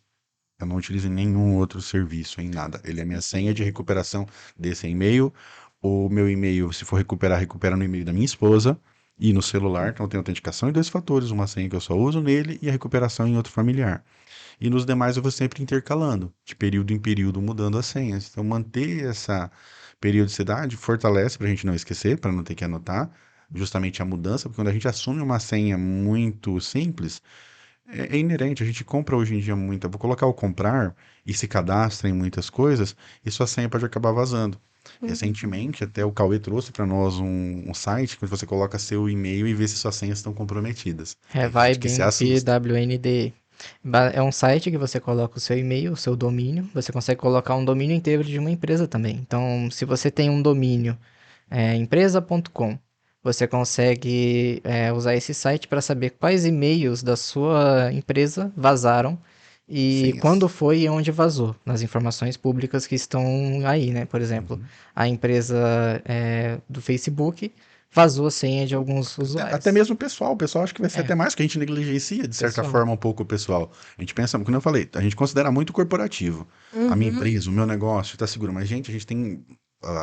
Eu não utilizo em nenhum outro serviço, em nada. Ele é minha senha de recuperação desse e-mail. O meu e-mail, se for recuperar, recupera no e-mail da minha esposa e no celular. Então tem autenticação em dois fatores, uma senha que eu só uso nele e a recuperação em outro familiar. E nos demais eu vou sempre intercalando, de período em período, mudando as senhas. Então manter essa periodicidade fortalece para a gente não esquecer, para não ter que anotar justamente a mudança, porque quando a gente assume uma senha muito simples, é inerente, a gente compra hoje em dia muita. Vou colocar o comprar e se cadastra em muitas coisas, e sua senha pode acabar vazando. Recentemente, até o Cauê trouxe para nós um site que você coloca seu e-mail e vê se suas senhas estão comprometidas. Tem gente que se Revibe assusta. PWND. É um site que você coloca o seu e-mail, o seu domínio. Você consegue colocar um domínio inteiro de uma empresa também. Então, se você tem um domínio empresa.com. Você consegue usar esse site para saber quais e-mails da sua empresa vazaram e Senhas. quando foi e onde vazou, nas informações públicas que estão aí, né? Por exemplo, Uhum. a empresa do Facebook vazou a senha de alguns Até usuários. mesmo o pessoal acho que vai ser É. até mais, que a gente negligencia, de certa Pessoal. forma, um pouco o pessoal. A gente pensa, como eu falei, a gente considera muito corporativo. A minha Uhum. empresa, o meu negócio está seguro. Mas, gente, a gente tem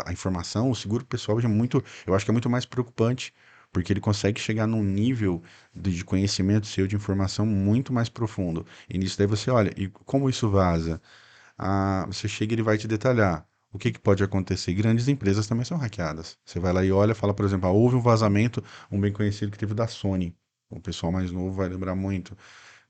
a informação, o seguro pessoal é muito, eu acho que é muito mais preocupante, porque ele consegue chegar num nível de conhecimento seu, de informação muito mais profundo. E nisso daí você olha, e como isso vaza? Você chega e ele vai te detalhar. O que que pode acontecer? Grandes empresas também são hackeadas. Você vai lá e olha, fala, por exemplo, houve um vazamento, um bem conhecido que teve da Sony. O pessoal mais novo vai lembrar muito.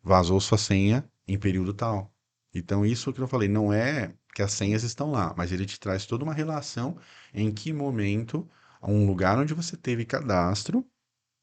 Vazou sua senha em período tal. Então, isso que eu falei, não é que as senhas estão lá, mas ele te traz toda uma relação em que momento, um lugar onde você teve cadastro,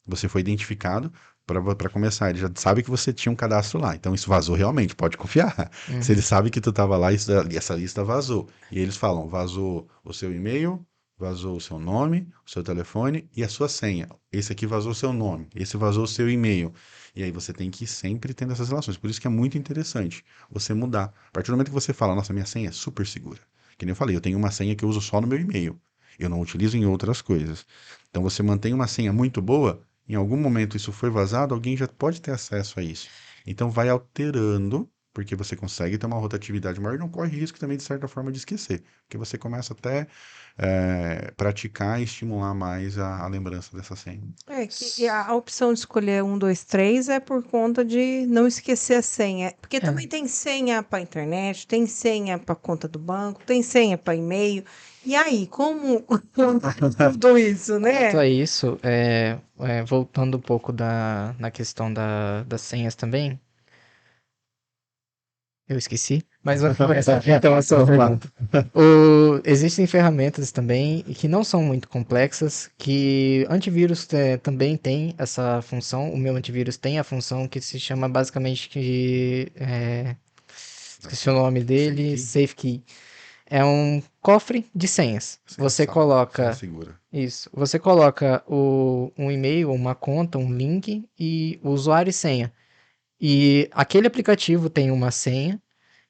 você foi identificado. Para começar, ele já sabe que você tinha um cadastro lá. Então isso vazou realmente, pode confiar. Se ele sabe que tu estava lá, essa lista vazou. E eles falam, vazou o seu e-mail, vazou o seu nome, o seu telefone e a sua senha. Esse aqui vazou o seu nome, esse vazou o seu e-mail. E aí você tem que ir sempre tendo essas relações. Por isso que é muito interessante você mudar. A partir do momento que você fala, nossa, minha senha é super segura. Que nem eu falei, eu tenho uma senha que eu uso só no meu e-mail. Eu não utilizo em outras coisas. Então você mantém uma senha muito boa, em algum momento isso foi vazado, alguém já pode ter acesso a isso. Então vai alterando, porque você consegue ter uma rotatividade maior e não corre risco também, de certa forma, de esquecer. Porque você começa até praticar e estimular mais a lembrança dessa senha. É que a opção de escolher 1, 2, 3 é por conta de não esquecer a senha. Porque também tem senha para internet, tem senha para conta do banco, tem senha para e-mail. E aí, como tudo isso, Quanto né? a isso, voltando um pouco na questão das senhas também, eu esqueci, mas vamos começar. Então, existem ferramentas também que não são muito complexas, que antivírus também tem essa função. O meu antivírus tem a função que se chama basicamente esqueci o nome dele, Safe Key. É um cofre de senhas. Você Senha coloca segura. isso. Você coloca um e-mail, uma conta, um link e o usuário e senha. E aquele aplicativo tem uma senha.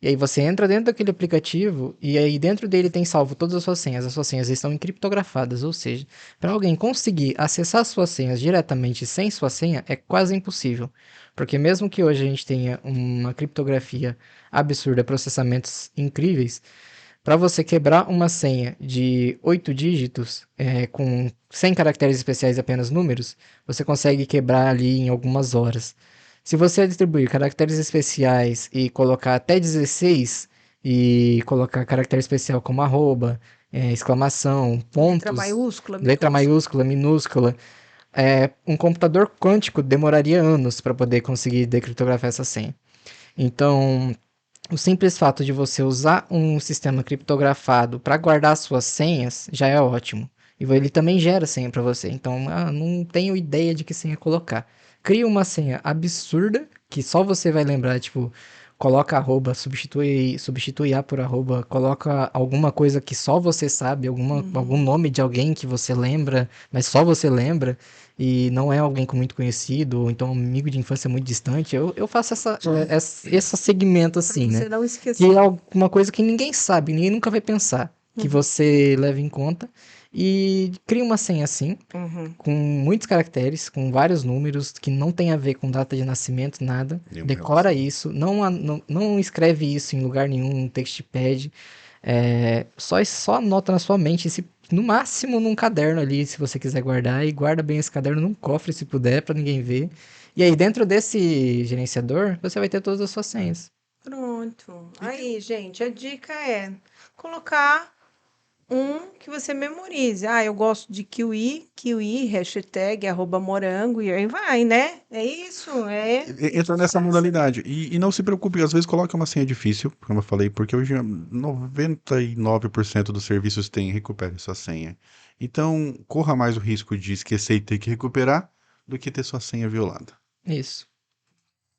E aí você entra dentro daquele aplicativo e aí dentro dele tem salvo todas as suas senhas. As suas senhas estão encriptografadas, ou seja, para alguém conseguir acessar suas senhas diretamente sem sua senha é quase impossível. Porque mesmo que hoje a gente tenha uma criptografia absurda, processamentos incríveis, para você quebrar uma senha de 8 dígitos, com 100 caracteres especiais e apenas números, você consegue quebrar ali em algumas horas. Se você distribuir caracteres especiais e colocar até 16, e colocar caractere especial como arroba, exclamação, Letra pontos, maiúscula, letra minúscula. maiúscula, minúscula, um computador quântico demoraria anos para poder conseguir decriptografar essa senha. Então, o simples fato de você usar um sistema criptografado para guardar suas senhas já é ótimo. E ele também gera senha para você. Então, não tenho ideia de que senha colocar. Cria uma senha absurda que só você vai lembrar, tipo, coloca arroba, substitui A por arroba, coloca alguma coisa que só você sabe, algum nome de alguém que você lembra, mas só você lembra, e não é alguém muito conhecido, ou então um amigo de infância muito distante. Eu faço esse segmento assim, Pra né? você não Que esquecer. é uma coisa que ninguém sabe, ninguém nunca vai pensar. Que você leva em conta e cria uma senha assim, Uhum. com muitos caracteres, com vários números, que não tem a ver com data de nascimento, nada. Nenhuma Decora relação. isso, não escreve isso em lugar nenhum, no textpad. Só anota na sua mente, no máximo num caderno ali, se você quiser guardar, e guarda bem esse caderno num cofre, se puder, para ninguém ver. E aí, dentro desse gerenciador, você vai ter todas as suas senhas. Pronto. Aí, gente, a dica é colocar um que você memorize. Ah, eu gosto de kiwi, hashtag, @morango, e aí vai, né? É isso, Entra nessa modalidade. E não se preocupe, às vezes coloca uma senha difícil, como eu falei, porque hoje 99% dos serviços têm recupere sua senha. Então, corra mais o risco de esquecer e ter que recuperar do que ter sua senha violada. Isso.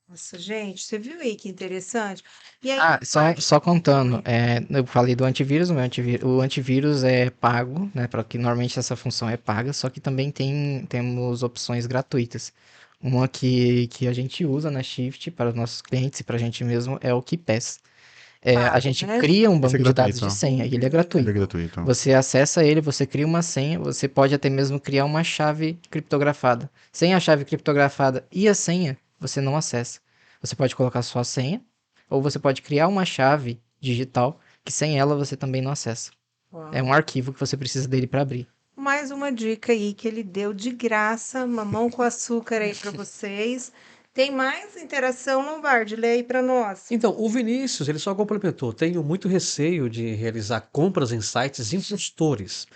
Nossa, gente, você viu aí que interessante? E aí, Ah, só contando, eu falei do antivírus, o antivírus é pago, né, para que normalmente essa função é paga, só que também temos opções gratuitas. Uma que a gente usa na Shift para os nossos clientes e para a gente mesmo é o KeePass. A pago, gente né? cria um Esse é banco de dados gratuito. de senha e ele é Ele é gratuito. gratuito. Você acessa ele, você cria uma senha, você pode até mesmo criar uma chave criptografada. Sem a chave criptografada e a senha, você não acessa. Você pode colocar só a senha, ou você pode criar uma chave digital que sem ela você também não acessa. É Uau. um arquivo que você precisa dele para abrir. Mais uma dica aí que ele deu de graça, mamão com açúcar aí para vocês. Tem mais interação, Lombardi? Lê aí para nós. Então, o Vinícius, ele só complementou. Tenho muito receio de realizar compras em sites impostores.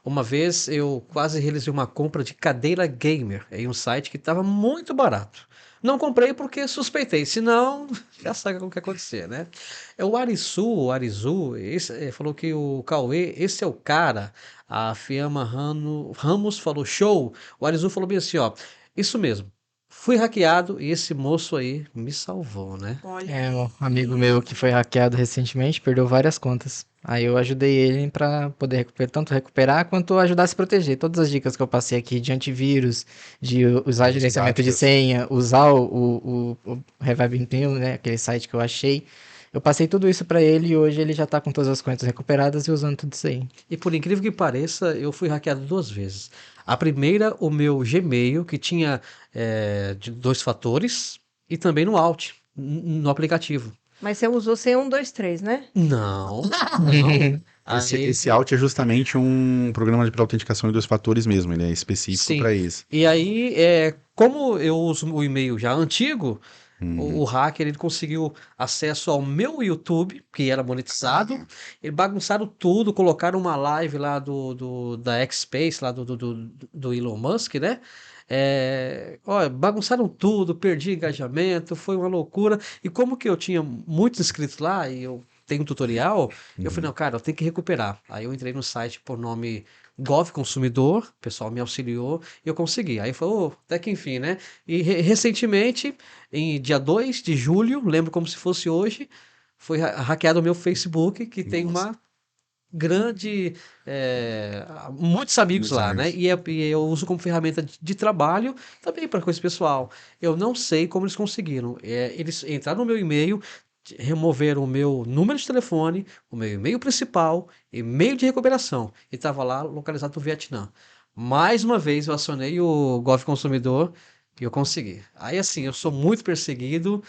Uma vez eu quase realizei uma compra de cadeira gamer em um site que estava muito barato. Não comprei porque suspeitei, senão já sabe o que acontecer, né? É o Arizu, falou que o Cauê, esse é o cara. A Fiamma Ramos falou show. O Arizu falou bem assim, ó, isso mesmo. Fui hackeado e esse moço aí me salvou, né? Olha É, um amigo aí. meu que foi hackeado recentemente, perdeu várias contas. Aí eu ajudei ele para poder tanto recuperar quanto ajudar a se proteger. Todas as dicas que eu passei aqui de antivírus, de usar Os gerenciamento de gachas. senha, usar o Revive Pin, né, aquele site que eu achei. Eu passei tudo isso para ele e hoje ele já tá com todas as contas recuperadas e usando tudo isso aí. E por incrível que pareça, eu fui hackeado duas vezes. A primeira, o meu Gmail, que tinha de dois fatores, e também no Alt, no aplicativo. Mas você usou sem 1, 2, 3, né? Não, não. Esse Aí, Alt é justamente um programa de autenticação em dois fatores mesmo. Ele é específico sim. para isso. E aí, como eu uso o e-mail já antigo, o Uhum. hacker ele conseguiu acesso ao meu YouTube, que era monetizado. Ele bagunçaram tudo, colocaram uma live lá da X-Space, lá do Elon Musk, né? Ó, bagunçaram tudo, perdi engajamento, foi uma loucura. E como que eu tinha muitos inscritos lá e eu tenho um tutorial, eu falei, Uhum. não, cara, eu tenho que recuperar. Aí eu entrei no site por nome Gov Consumidor, o pessoal me auxiliou e eu consegui. Aí foi, até que enfim, né? E recentemente em dia 2 de julho, lembro como se fosse hoje, foi hackeado o meu Facebook, que tem Nossa, uma grande. Muitos amigos muitos lá, né? amigos. E eu uso como ferramenta de trabalho, também para coisa pessoal. Eu não sei como eles conseguiram. Eles entraram no meu e-mail, removeram o meu número de telefone, o meu e-mail principal, e-mail de recuperação, e estava lá localizado no Vietnã. Mais uma vez eu acionei o Gov Consumidor e eu consegui. Aí assim, eu sou muito perseguido.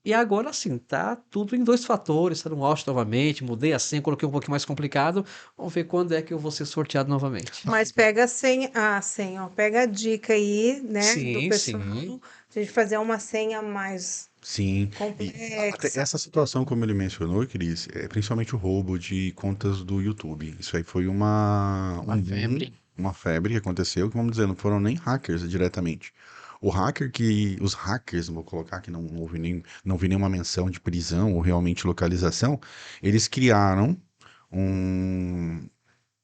E agora sim, tá tudo em dois fatores, tá no Alt novamente, mudei a senha, coloquei um pouquinho mais complicado. Vamos ver quando é que eu vou ser sorteado novamente. Mas pega a senha, ó, pega a dica aí, né, do Sim, pessoal, sim. de fazer uma senha mais Sim, e até complexa. essa situação, como ele mencionou, Cris, é principalmente o roubo de contas do YouTube. Isso aí foi Uma um boom, febre. uma febre que aconteceu, que vamos dizer, não foram nem hackers diretamente. Os hackers, vou colocar que não houve não vi nenhuma menção de prisão ou realmente localização, eles criaram um,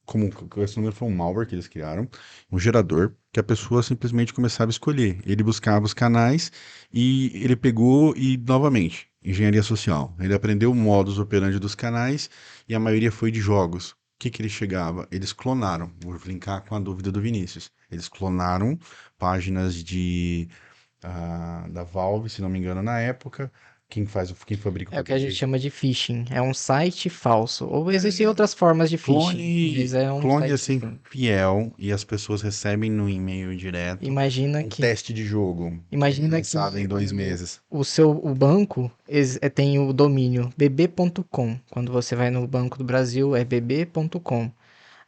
como esse número foi um malware que eles criaram, um gerador que a pessoa simplesmente começava a escolher. Ele buscava os canais e ele pegou e, novamente, engenharia social. Ele aprendeu o modus operandi dos canais e a maioria foi de jogos. O que que ele chegava? Eles clonaram. Vou linkar com a dúvida do Vinícius. Eles clonaram páginas da Valve, se não me engano, na época. Quem fabrica o É o que a gente pacote? chama de phishing. É um site falso. Ou existem outras formas de phishing, mas é um Clone site. assim fiel e as pessoas recebem no e-mail direto Imagina um que, teste de jogo imagina lançado que em 2 meses. o banco tem o domínio bb.com. Quando você vai no Banco do Brasil é bb.com.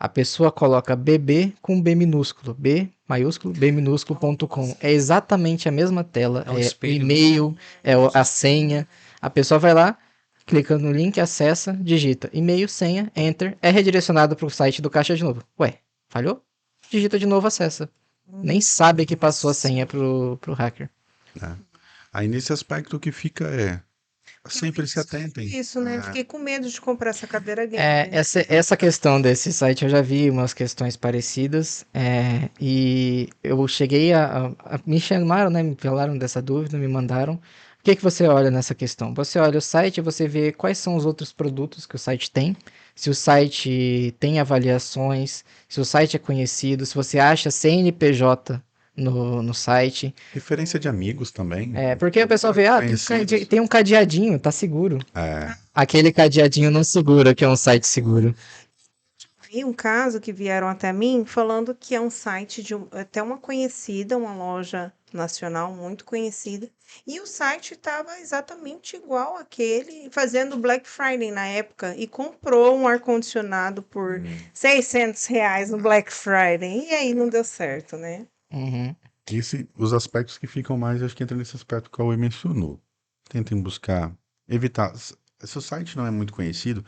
A pessoa coloca BB com B minúsculo, B maiúsculo, B minúsculo.com. É exatamente a mesma tela, É um é o espelho, né? e-mail, a senha. A pessoa vai lá, clica no link, acessa, digita e-mail, senha, enter, é redirecionado para o site do caixa de novo. Ué, falhou? Digita de novo, acessa. Nem sabe que passou a senha pro hacker. Né? Aí nesse aspecto o que fica é sempre se atentem. Isso, né? É, Fiquei com medo de comprar essa cadeira É, gamer. essa questão desse site eu já vi umas questões parecidas, e eu cheguei me chamaram, né, me falaram dessa dúvida, me mandaram. O que que você olha nessa questão? Você olha o site, você vê quais são os outros produtos que o site tem, se o site tem avaliações, se o site é conhecido, se você acha CNPJ no site. referência de amigos também, Porque o pessoal vê, conhecidos. tem um cadeadinho, tá seguro. É, Aquele cadeadinho não segura, que é um site seguro. Vi um caso que vieram até mim falando que é um site de até uma conhecida, uma loja nacional muito conhecida, e o site estava exatamente igual àquele, fazendo Black Friday na época, e comprou um ar-condicionado por R$ 600 no Black Friday, e aí não deu certo, né? Uhum. os aspectos que ficam mais, acho que entra nesse aspecto que o Cauê mencionou. Tentem buscar, evitar. Se o site não é muito conhecido,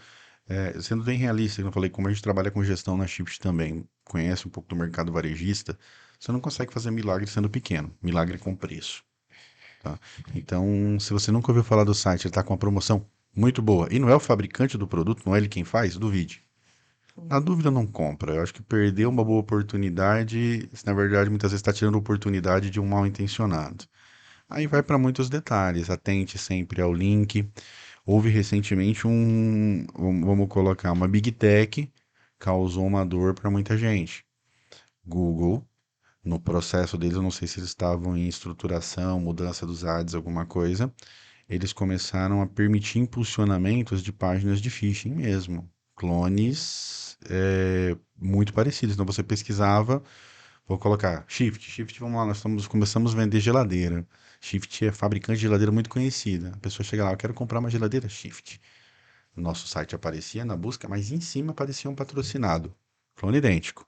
sendo bem realista, eu falei, como a gente trabalha com gestão na Shift também, conhece um pouco do mercado varejista, você não consegue fazer milagre sendo pequeno. Milagre com preço. Tá? Então, se você nunca ouviu falar do site, ele está com uma promoção muito boa, e não é o fabricante do produto, não é ele quem faz, duvide. Na dúvida, não compra. Eu acho que perder uma boa oportunidade, na verdade, muitas vezes está tirando a oportunidade de um mal intencionado. Aí vai para muitos detalhes. Atente sempre ao link. Houve recentemente vamos colocar, uma Big Tech causou uma dor para muita gente. Google, no processo deles, eu não sei se eles estavam em estruturação, mudança dos ads, alguma coisa, eles começaram a permitir impulsionamentos de páginas de phishing mesmo. Clones muito parecidos. Então você pesquisava, vou colocar Shift, vamos lá, começamos a vender geladeira. Shift é fabricante de geladeira muito conhecida. A pessoa chega lá, eu quero comprar uma geladeira Shift. Nosso site aparecia na busca, mas em cima aparecia um patrocinado. Clone idêntico.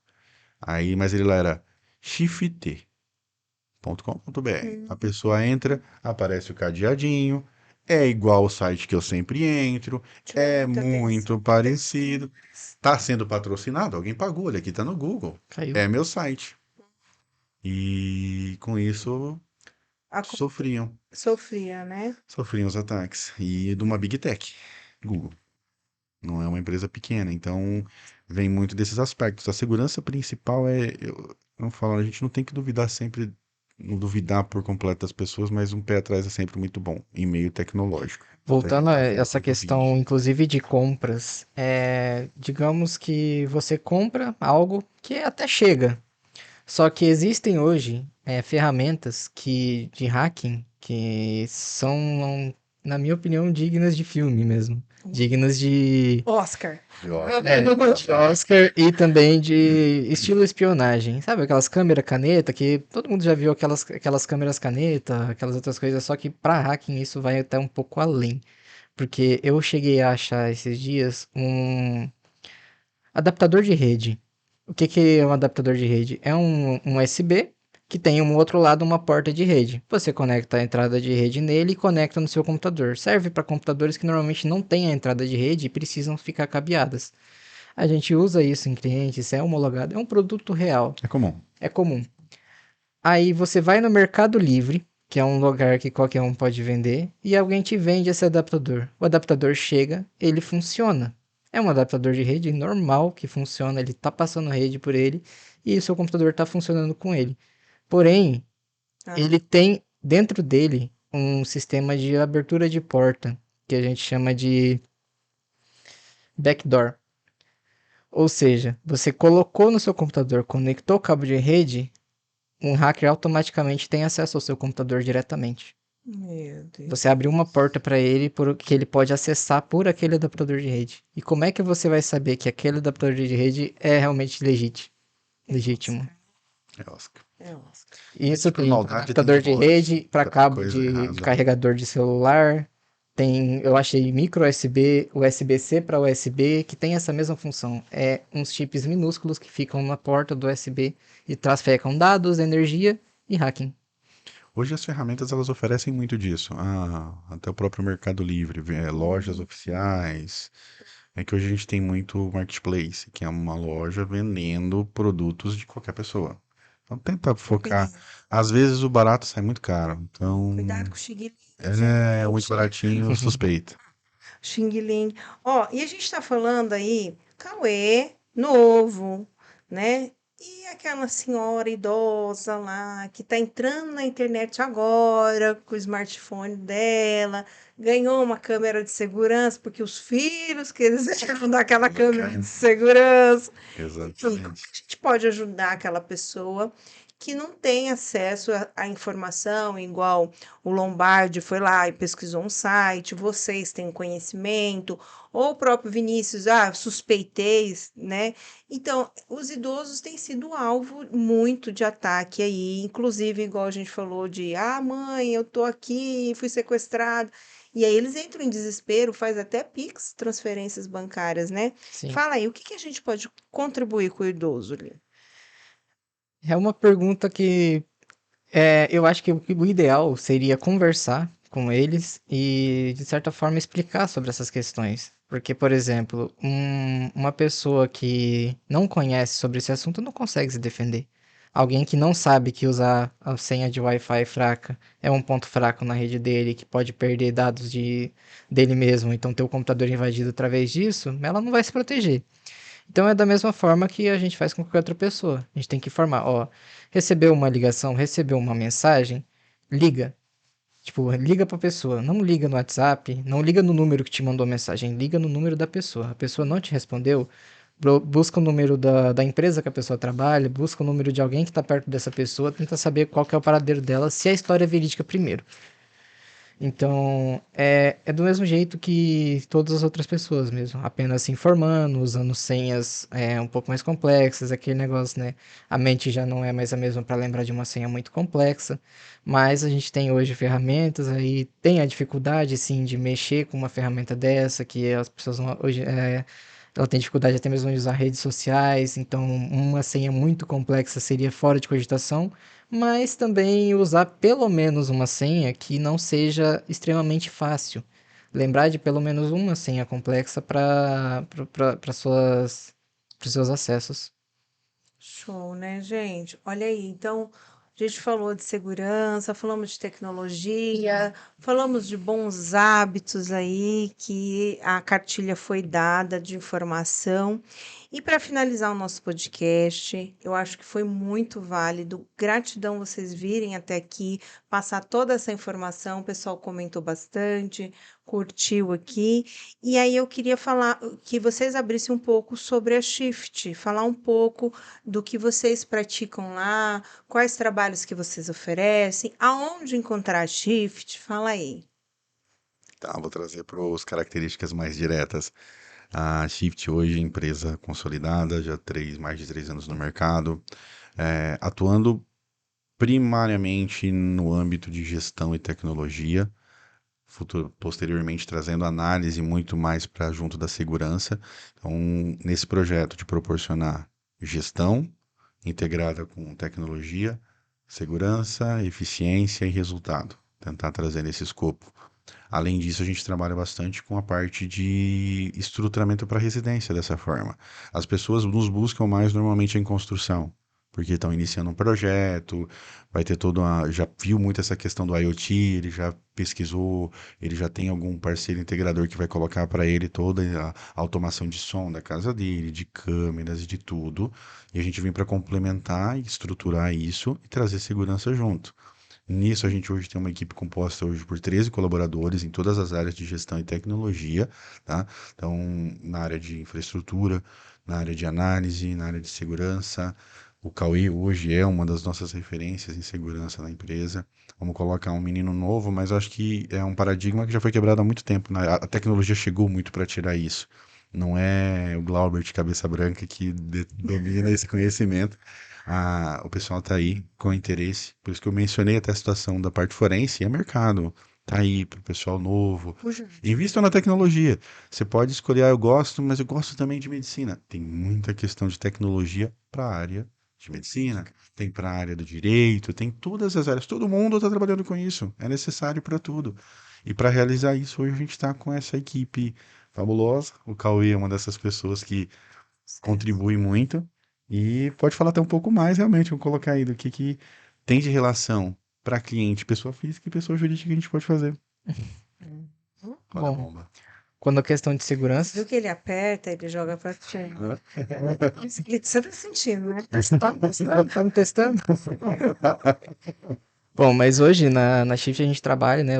Aí, mas ele lá era shift.com.br. A pessoa entra, aparece o cadeadinho, é igual ao site que eu sempre entro, é Muita atenção. muito parecido. Tá sendo patrocinado? Alguém pagou, olha aqui tá no Google. Caiu. É meu site. E com isso A sofriam sofria, né? os ataques. E de uma Big Tech, Google. Não é uma empresa pequena, então vem muito desses aspectos. A segurança principal eu não falo, a gente não tem que duvidar sempre, não duvidar por completo das pessoas, mas um pé atrás é sempre muito bom em meio tecnológico. Voltando a essa Tecnológico, questão, inclusive de compras, digamos que você compra algo que até chega, só que existem hoje ferramentas de hacking que são, na minha opinião, dignas de filme mesmo, dignas de Oscar. de de Oscar e também de estilo espionagem. Sabe aquelas câmeras caneta que todo mundo já viu aquelas câmeras caneta, aquelas outras coisas, só que para hacking isso vai até um pouco além. Porque eu cheguei a achar esses dias um adaptador de rede. O que que é um adaptador de rede? É um USB que tem um outro lado uma porta de rede. Você conecta a entrada de rede nele e conecta no seu computador. Serve para computadores que normalmente não têm a entrada de rede e precisam ficar cabeadas. A gente usa isso em clientes, é homologado, é um produto real, É comum. é comum. Aí você vai no Mercado Livre, que é um lugar que qualquer um pode vender, e alguém te vende esse adaptador. O adaptador chega, ele funciona. É um adaptador de rede normal que funciona, ele tá passando rede por ele e o seu computador tá funcionando com ele. Porém, Ah, ele tem dentro dele um sistema de abertura de porta, que a gente chama de backdoor. Ou seja, você colocou no seu computador, conectou o cabo de rede, um hacker automaticamente tem acesso ao seu computador diretamente. meu Deus. Você abriu uma porta para ele que ele pode acessar por aquele adaptador de rede. E como é que você vai saber que aquele adaptador de rede é realmente legítimo? É Oscar. É Oscar. Isso Por tem maldade, adaptador tem de voz. rede para Tá cabo coisa de errada. carregador de celular. Eu achei micro USB, USB-C para USB, que tem essa mesma função. É uns chips minúsculos que ficam na porta do USB e trafegam dados, energia e hacking. Hoje as ferramentas elas oferecem muito disso. Até o próprio Mercado Livre, lojas oficiais. É que hoje a gente tem muito marketplace, que é uma loja vendendo produtos de qualquer pessoa. Então tenta focar. Às vezes o barato sai muito caro. Então Cuidado com o Xing. É muito Gente, baratinho, suspeito. Xing Ling. Ó, e a gente tá falando aí, Cauê, novo, né? E aquela senhora idosa lá, que tá entrando na internet agora, com o smartphone dela, ganhou uma câmera de segurança, porque os filhos que eles deram daquela câmera de segurança. Enfim, como que Exatamente. a gente pode ajudar aquela pessoa que não tem acesso à informação, igual o Lombardi foi lá e pesquisou um site, vocês têm conhecimento, ou o próprio Vinícius, suspeitei, né? Então, os idosos têm sido alvo muito de ataque aí, inclusive, igual a gente falou de, mãe, eu tô aqui, fui sequestrado. E aí eles entram em desespero, faz até Pix, transferências bancárias, né? Sim. Fala aí, o que que a gente pode contribuir com o idoso ali? É uma pergunta que eu acho que o ideal seria conversar com eles e, de certa forma, explicar sobre essas questões. Porque, por exemplo, uma pessoa que não conhece sobre esse assunto não consegue se defender. Alguém que não sabe que usar a senha de Wi-Fi fraca é um ponto fraco na rede dele, que pode perder dados dele mesmo, então ter o computador invadido através disso, ela não vai se proteger. Então é da mesma forma que a gente faz com qualquer outra pessoa. A gente tem que informar, ó, recebeu uma ligação, recebeu uma mensagem, liga. Tipo, liga pra pessoa, não liga no WhatsApp, não liga no número que te mandou a mensagem, liga no número da pessoa. A pessoa não te respondeu, busca o número da empresa que a pessoa trabalha, busca o número de alguém que tá perto dessa pessoa, tenta saber qual que é o paradeiro dela, se a história é verídica primeiro. Então, é do mesmo jeito que todas as outras pessoas mesmo, apenas se informando, usando senhas um pouco mais complexas, aquele negócio, né? A mente já não é mais a mesma para lembrar de uma senha muito complexa, mas a gente tem hoje ferramentas, aí tem a dificuldade, sim, de mexer com uma ferramenta dessa, que as pessoas hoje, ela tem dificuldade até mesmo de usar redes sociais, então uma senha muito complexa seria fora de cogitação, mas também usar pelo menos uma senha que não seja extremamente fácil. Lembrar de pelo menos uma senha complexa para os seus acessos. Show, né, gente? Olha aí, então a gente falou de segurança, falamos de tecnologia, falamos de bons hábitos aí que a cartilha foi dada de informação. E para finalizar o nosso podcast, eu acho que foi muito válido. Gratidão vocês virem até aqui, passar toda essa informação. O pessoal comentou bastante, curtiu aqui. E aí eu queria falar que vocês abrissem um pouco sobre a Shift, falar um pouco do que vocês praticam lá, quais trabalhos que vocês oferecem, aonde encontrar a Shift, fala aí. Tá, vou trazer para as características mais diretas. A Shift hoje é empresa consolidada, já mais de 3 anos no mercado, atuando primariamente no âmbito de gestão e tecnologia, posteriormente trazendo análise muito mais para junto da segurança. Então, nesse projeto de proporcionar gestão integrada com tecnologia, segurança, eficiência e resultado, tentar trazer nesse escopo. Além disso, a gente trabalha bastante com a parte de estruturamento para residência dessa forma. As pessoas nos buscam mais normalmente em construção, porque estão iniciando um projeto, vai ter toda uma. Já viu muito essa questão do IoT, ele já pesquisou, ele já tem algum parceiro integrador que vai colocar para ele toda a automação de som da casa dele, de câmeras e de tudo. E a gente vem para complementar e estruturar isso e trazer segurança junto. Nisso, a gente hoje tem uma equipe composta hoje por 13 colaboradores em todas as áreas de gestão e tecnologia, tá? Então, na área de infraestrutura, na área de análise, na área de segurança. O Cauê hoje é uma das nossas referências em segurança na empresa. Vamos colocar um menino novo, mas eu acho que é um paradigma que já foi quebrado há muito tempo, né? A tecnologia chegou muito para tirar isso. Não é o Glaubert cabeça branca que domina esse conhecimento. O pessoal tá aí com interesse, por isso que eu mencionei até a situação da parte forense, é mercado, tá aí para o pessoal novo. Puxa, Invistam na tecnologia. Você pode escolher, eu gosto, mas eu gosto também de medicina. Tem muita questão de tecnologia para a área de medicina, tem para a área do direito, tem todas as áreas. Todo mundo está trabalhando com isso, é necessário para tudo. E para realizar isso, hoje a gente está com essa equipe fabulosa. O Cauê é uma dessas pessoas que contribui muito. E pode falar até um pouco mais, realmente, vou colocar aí do que tem de relação para cliente, pessoa física e pessoa jurídica que a gente pode fazer. Qual é a Bom, bomba? quando a questão de segurança, Viu que ele aperta, ele joga pra ti. Você tá sentindo, né? tá me testando? Bom, mas hoje na Shift a gente trabalha, né?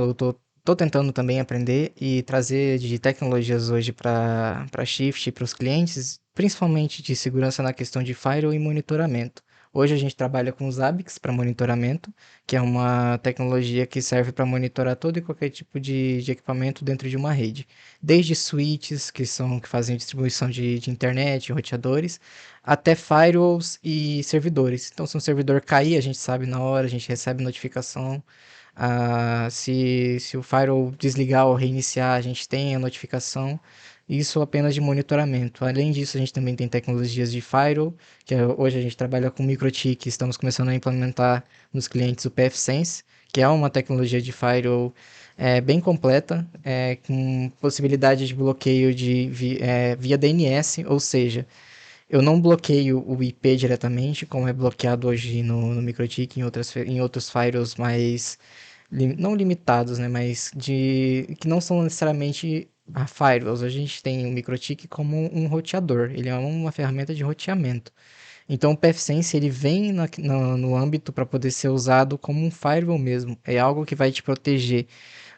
Tô tentando também aprender e trazer de tecnologias hoje para Shift e para os clientes, principalmente de segurança na questão de firewall e monitoramento. Hoje a gente trabalha com os Zabbix para monitoramento, que é uma tecnologia que serve para monitorar todo e qualquer tipo de equipamento dentro de uma rede. Desde switches, que fazem distribuição de internet, roteadores, até firewalls e servidores. Então, se um servidor cair, a gente sabe na hora, a gente recebe notificação. Se o firewall desligar ou reiniciar, a gente tem a notificação. Isso apenas de monitoramento. Além disso, a gente também tem tecnologias de firewall, hoje a gente trabalha com MikroTik, estamos começando a implementar nos clientes o PFSense, que é uma tecnologia de firewall bem completa, com possibilidade de bloqueio via DNS, ou seja, eu não bloqueio o IP diretamente, como é bloqueado hoje no MikroTik e em outros firewalls mais, não limitados, né, mas que não são necessariamente firewalls. A gente tem o MikroTik como um roteador, ele é uma ferramenta de roteamento. Então o PFSense ele vem no âmbito para poder ser usado como um firewall mesmo. É algo que vai te proteger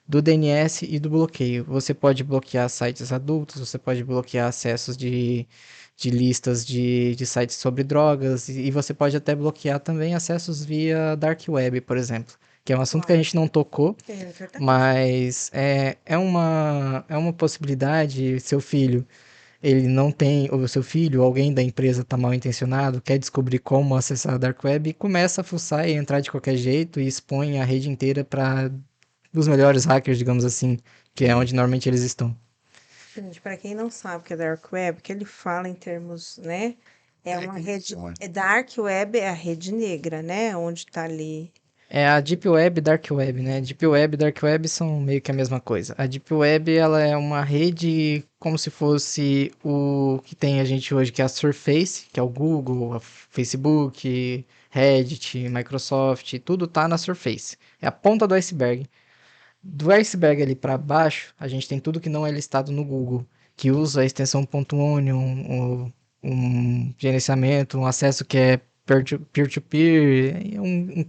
do DNS e do bloqueio. Você pode bloquear sites adultos, você pode bloquear acessos de listas de sites sobre drogas, e você pode até bloquear também acessos via Dark Web, por exemplo, que é um assunto que a Olha, gente não tocou, é verdade. mas é uma possibilidade. Seu filho, ele não tem, ou seu filho, alguém da empresa está mal intencionado, quer descobrir como acessar a Dark Web, começa a fuçar e entrar de qualquer jeito e expõe a rede inteira para os melhores hackers, digamos assim, que é onde normalmente eles estão. Gente, para quem não sabe o que é Dark Web, que ele fala em termos, né? É uma rede. Não é? Dark Web é a rede negra, né? Onde tá ali. É a Deep Web e Dark Web, né? Deep Web e Dark Web são meio que a mesma coisa. A Deep Web, ela é uma rede como se fosse o que tem a gente hoje, que é a Surface, que é o Google, a Facebook, Reddit, Microsoft, tudo tá na Surface. É a ponta do iceberg. Do iceberg ali para baixo, a gente tem tudo que não é listado no Google, que usa a extensão .onion, um gerenciamento, um acesso que é peer-to-peer,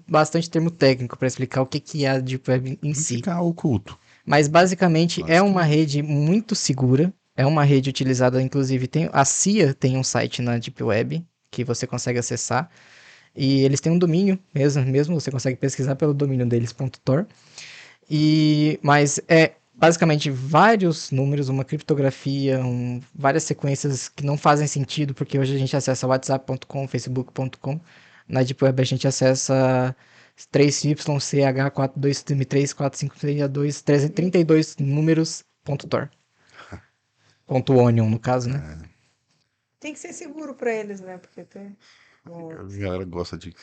bastante termo técnico para explicar o que é a Deep Web em Não si. fica oculto, Mas basicamente é uma basicamente. rede muito segura, é uma rede utilizada, inclusive a CIA tem um site na Deep Web que você consegue acessar, e eles têm um domínio mesmo você consegue pesquisar pelo domínio deles, .tor. Mas é basicamente vários números, uma criptografia, várias sequências que não fazem sentido, porque hoje a gente acessa whatsapp.com, facebook.com. Na Deep Web a gente acessa 3YCH42M34562 332 números .tor. .onion, no caso, né? Tem que ser seguro para eles, né? Porque tem. A galera gosta de.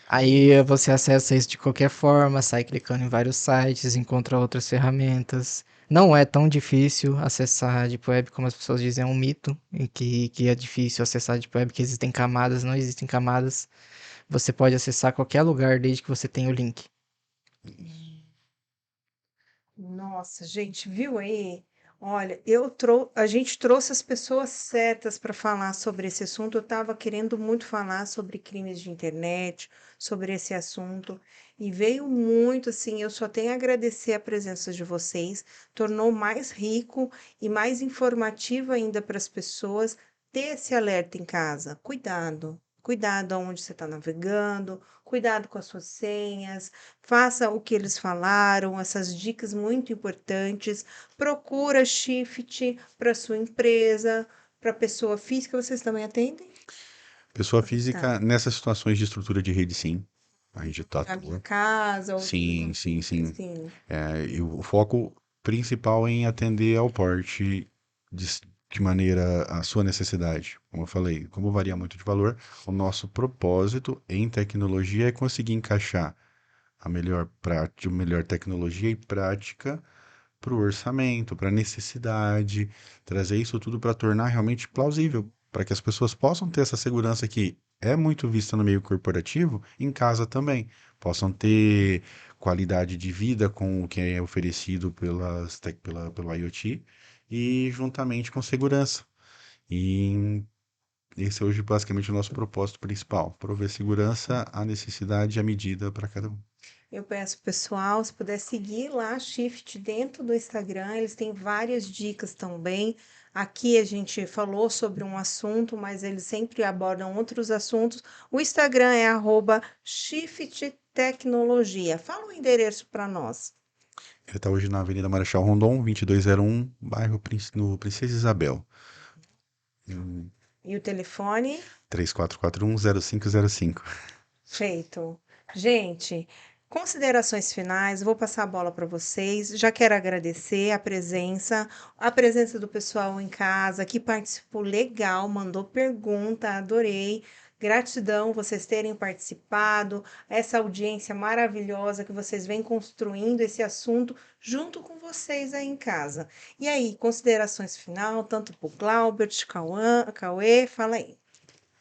Aí você acessa isso de qualquer forma, sai clicando em vários sites, encontra outras ferramentas. Não é tão difícil acessar a Deep Web como as pessoas dizem, é um mito, e que é difícil acessar a Deep Web, que existem camadas, não existem camadas. Você pode acessar qualquer lugar desde que você tenha o link. Nossa, gente, viu aí? Olha, a gente trouxe as pessoas certas para falar sobre esse assunto. Eu estava querendo muito falar sobre crimes de internet, sobre esse assunto, e veio muito assim. Eu só tenho a agradecer a presença de vocês, tornou mais rico e mais informativo ainda para as pessoas ter esse alerta em casa. Cuidado, cuidado aonde você está navegando, cuidado com as suas senhas. Faça o que eles falaram, essas dicas muito importantes. Procura shift para sua empresa, para pessoa física, vocês também atendem? Pessoa Tá. física, nessas situações de estrutura de rede, sim. A gente Na minha atua. casa, ou Sim, sim, sim. assim. E o foco principal é em atender ao porte de maneira à sua necessidade. Como eu falei, como varia muito de valor, o nosso propósito em tecnologia é conseguir encaixar a melhor tecnologia e prática para o orçamento, para a necessidade, trazer isso tudo para tornar realmente plausível, para que as pessoas possam ter essa segurança que é muito vista no meio corporativo, em casa também. Possam ter qualidade de vida com o que é oferecido pelo IoT e juntamente com segurança. E esse é hoje basicamente o nosso propósito principal, prover segurança, a necessidade e a medida para cada um. Eu peço, pessoal, se puder seguir lá a Shift dentro do Instagram, eles têm várias dicas também. Aqui a gente falou sobre um assunto, mas eles sempre abordam outros assuntos. O Instagram é @shifttecnologia. Fala o endereço para nós. Ele está hoje na Avenida Marechal Rondon, 2201, bairro no Princesa Isabel. E o telefone? 3441-0505. Feito. Gente, considerações finais, vou passar a bola para vocês. Já quero agradecer a presença do pessoal em casa que participou legal, mandou pergunta, adorei. Gratidão vocês terem participado, essa audiência maravilhosa que vocês vêm construindo esse assunto junto com vocês aí em casa. E aí, considerações final, tanto para o Glaubert, Cauê, fala aí.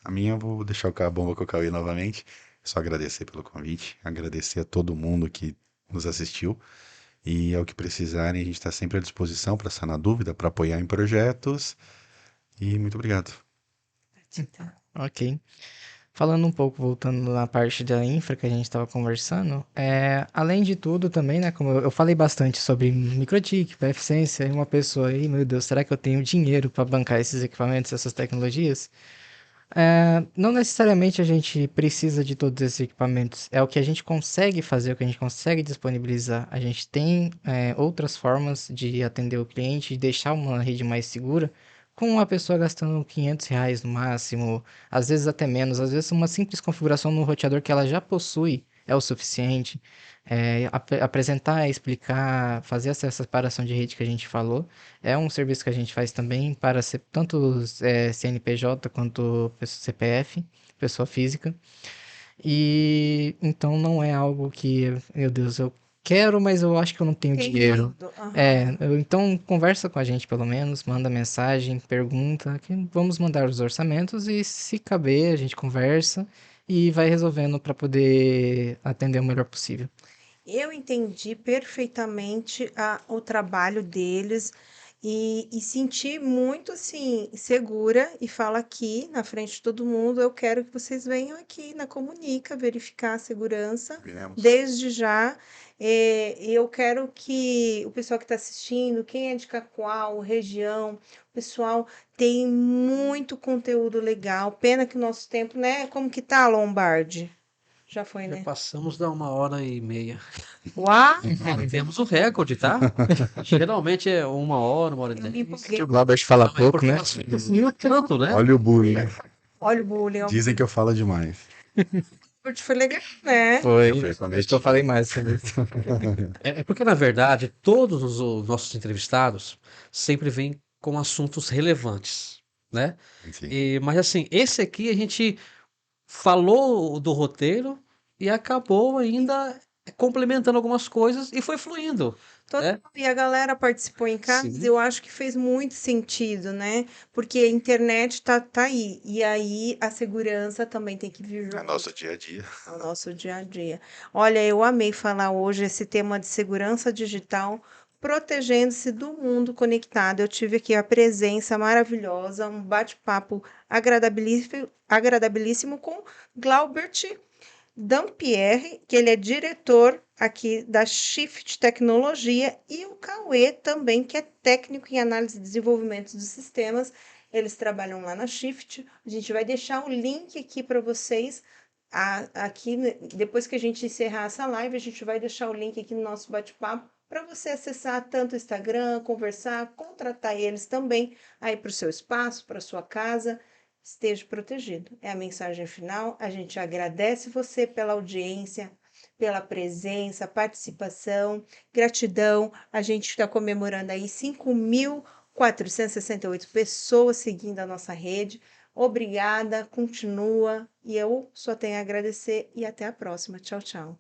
A minha, eu vou deixar a bomba com o Cauê novamente. Só agradecer pelo convite, agradecer a todo mundo que nos assistiu. E ao que precisarem, a gente está sempre à disposição para sanar dúvida, para apoiar em projetos. E muito obrigado. Ok. Falando um pouco, voltando na parte da infra que a gente estava conversando, além de tudo também, né, como eu falei bastante sobre microtik, eficiência, e uma pessoa aí, meu Deus, será que eu tenho dinheiro para bancar esses equipamentos, essas tecnologias? Não necessariamente a gente precisa de todos esses equipamentos, é o que a gente consegue fazer, o que a gente consegue disponibilizar. A gente tem outras formas de atender o cliente, de deixar uma rede mais segura, com uma pessoa gastando R$ 500 no máximo, às vezes até menos, às vezes uma simples configuração no roteador que ela já possui é o suficiente. Apresentar, explicar, fazer essa separação de rede que a gente falou. É um serviço que a gente faz também para tanto os, CNPJ quanto CPF, pessoa física. E então não é algo que, meu Deus, eu quero, mas eu acho que eu não tenho dinheiro. Entendido. Aham. Então conversa com a gente pelo menos, manda mensagem, pergunta, que vamos mandar os orçamentos e se caber a gente conversa e vai resolvendo para poder atender o melhor possível. Eu entendi perfeitamente o trabalho deles e senti muito assim segura e falo aqui na frente de todo mundo, eu quero que vocês venham aqui na Comunica verificar a segurança Viremos. desde já. Eu quero que o pessoal que está assistindo, quem é de Cacoal, região, o pessoal tem muito conteúdo legal. Pena que o nosso tempo, né? Como que tá, Lombardi? Já foi, Já né? passamos da 1h30. Uau! Temos o recorde, tá? Geralmente é 1h, 1h10. Eu me empolguei. Que o Glauber fala Não, é pouco, porque né? nós ficamos tanto, né? Olha o bullying. Olha o bullying. Dizem que eu falo demais. Foi legal, né? Foi, Perfeitamente. desde que eu falei mais sobre isso. É porque, na verdade, todos os nossos entrevistados sempre vêm com assuntos relevantes, né? Sim. Mas assim, esse aqui a gente falou do roteiro e acabou ainda complementando algumas coisas e foi fluindo, né? E a galera participou em casa, Sim. eu acho que fez muito sentido, né? Porque a internet tá aí. E aí a segurança também tem que vir É junto nosso dia a dia. ao nosso dia a dia. Olha, eu amei falar hoje esse tema de segurança digital, protegendo-se do mundo conectado. Eu tive aqui a presença maravilhosa, um bate-papo agradabilíssimo com Glaubert Dampierre, que ele é diretor aqui da Shift Tecnologia, e o Cauê também, que é técnico em análise e desenvolvimento dos sistemas. Eles trabalham lá na Shift. A gente vai deixar o link aqui para vocês. Aqui, depois que a gente encerrar essa live, a gente vai deixar o link aqui no nosso bate-papo para você acessar tanto o Instagram, conversar, contratar eles também aí para o seu espaço, para sua casa. Esteja protegido. É a mensagem final. A gente agradece você pela audiência, pela presença, participação, gratidão. A gente está comemorando aí 5.468 pessoas seguindo a nossa rede. Obrigada, continua. E eu só tenho a agradecer e até a próxima. Tchau, tchau.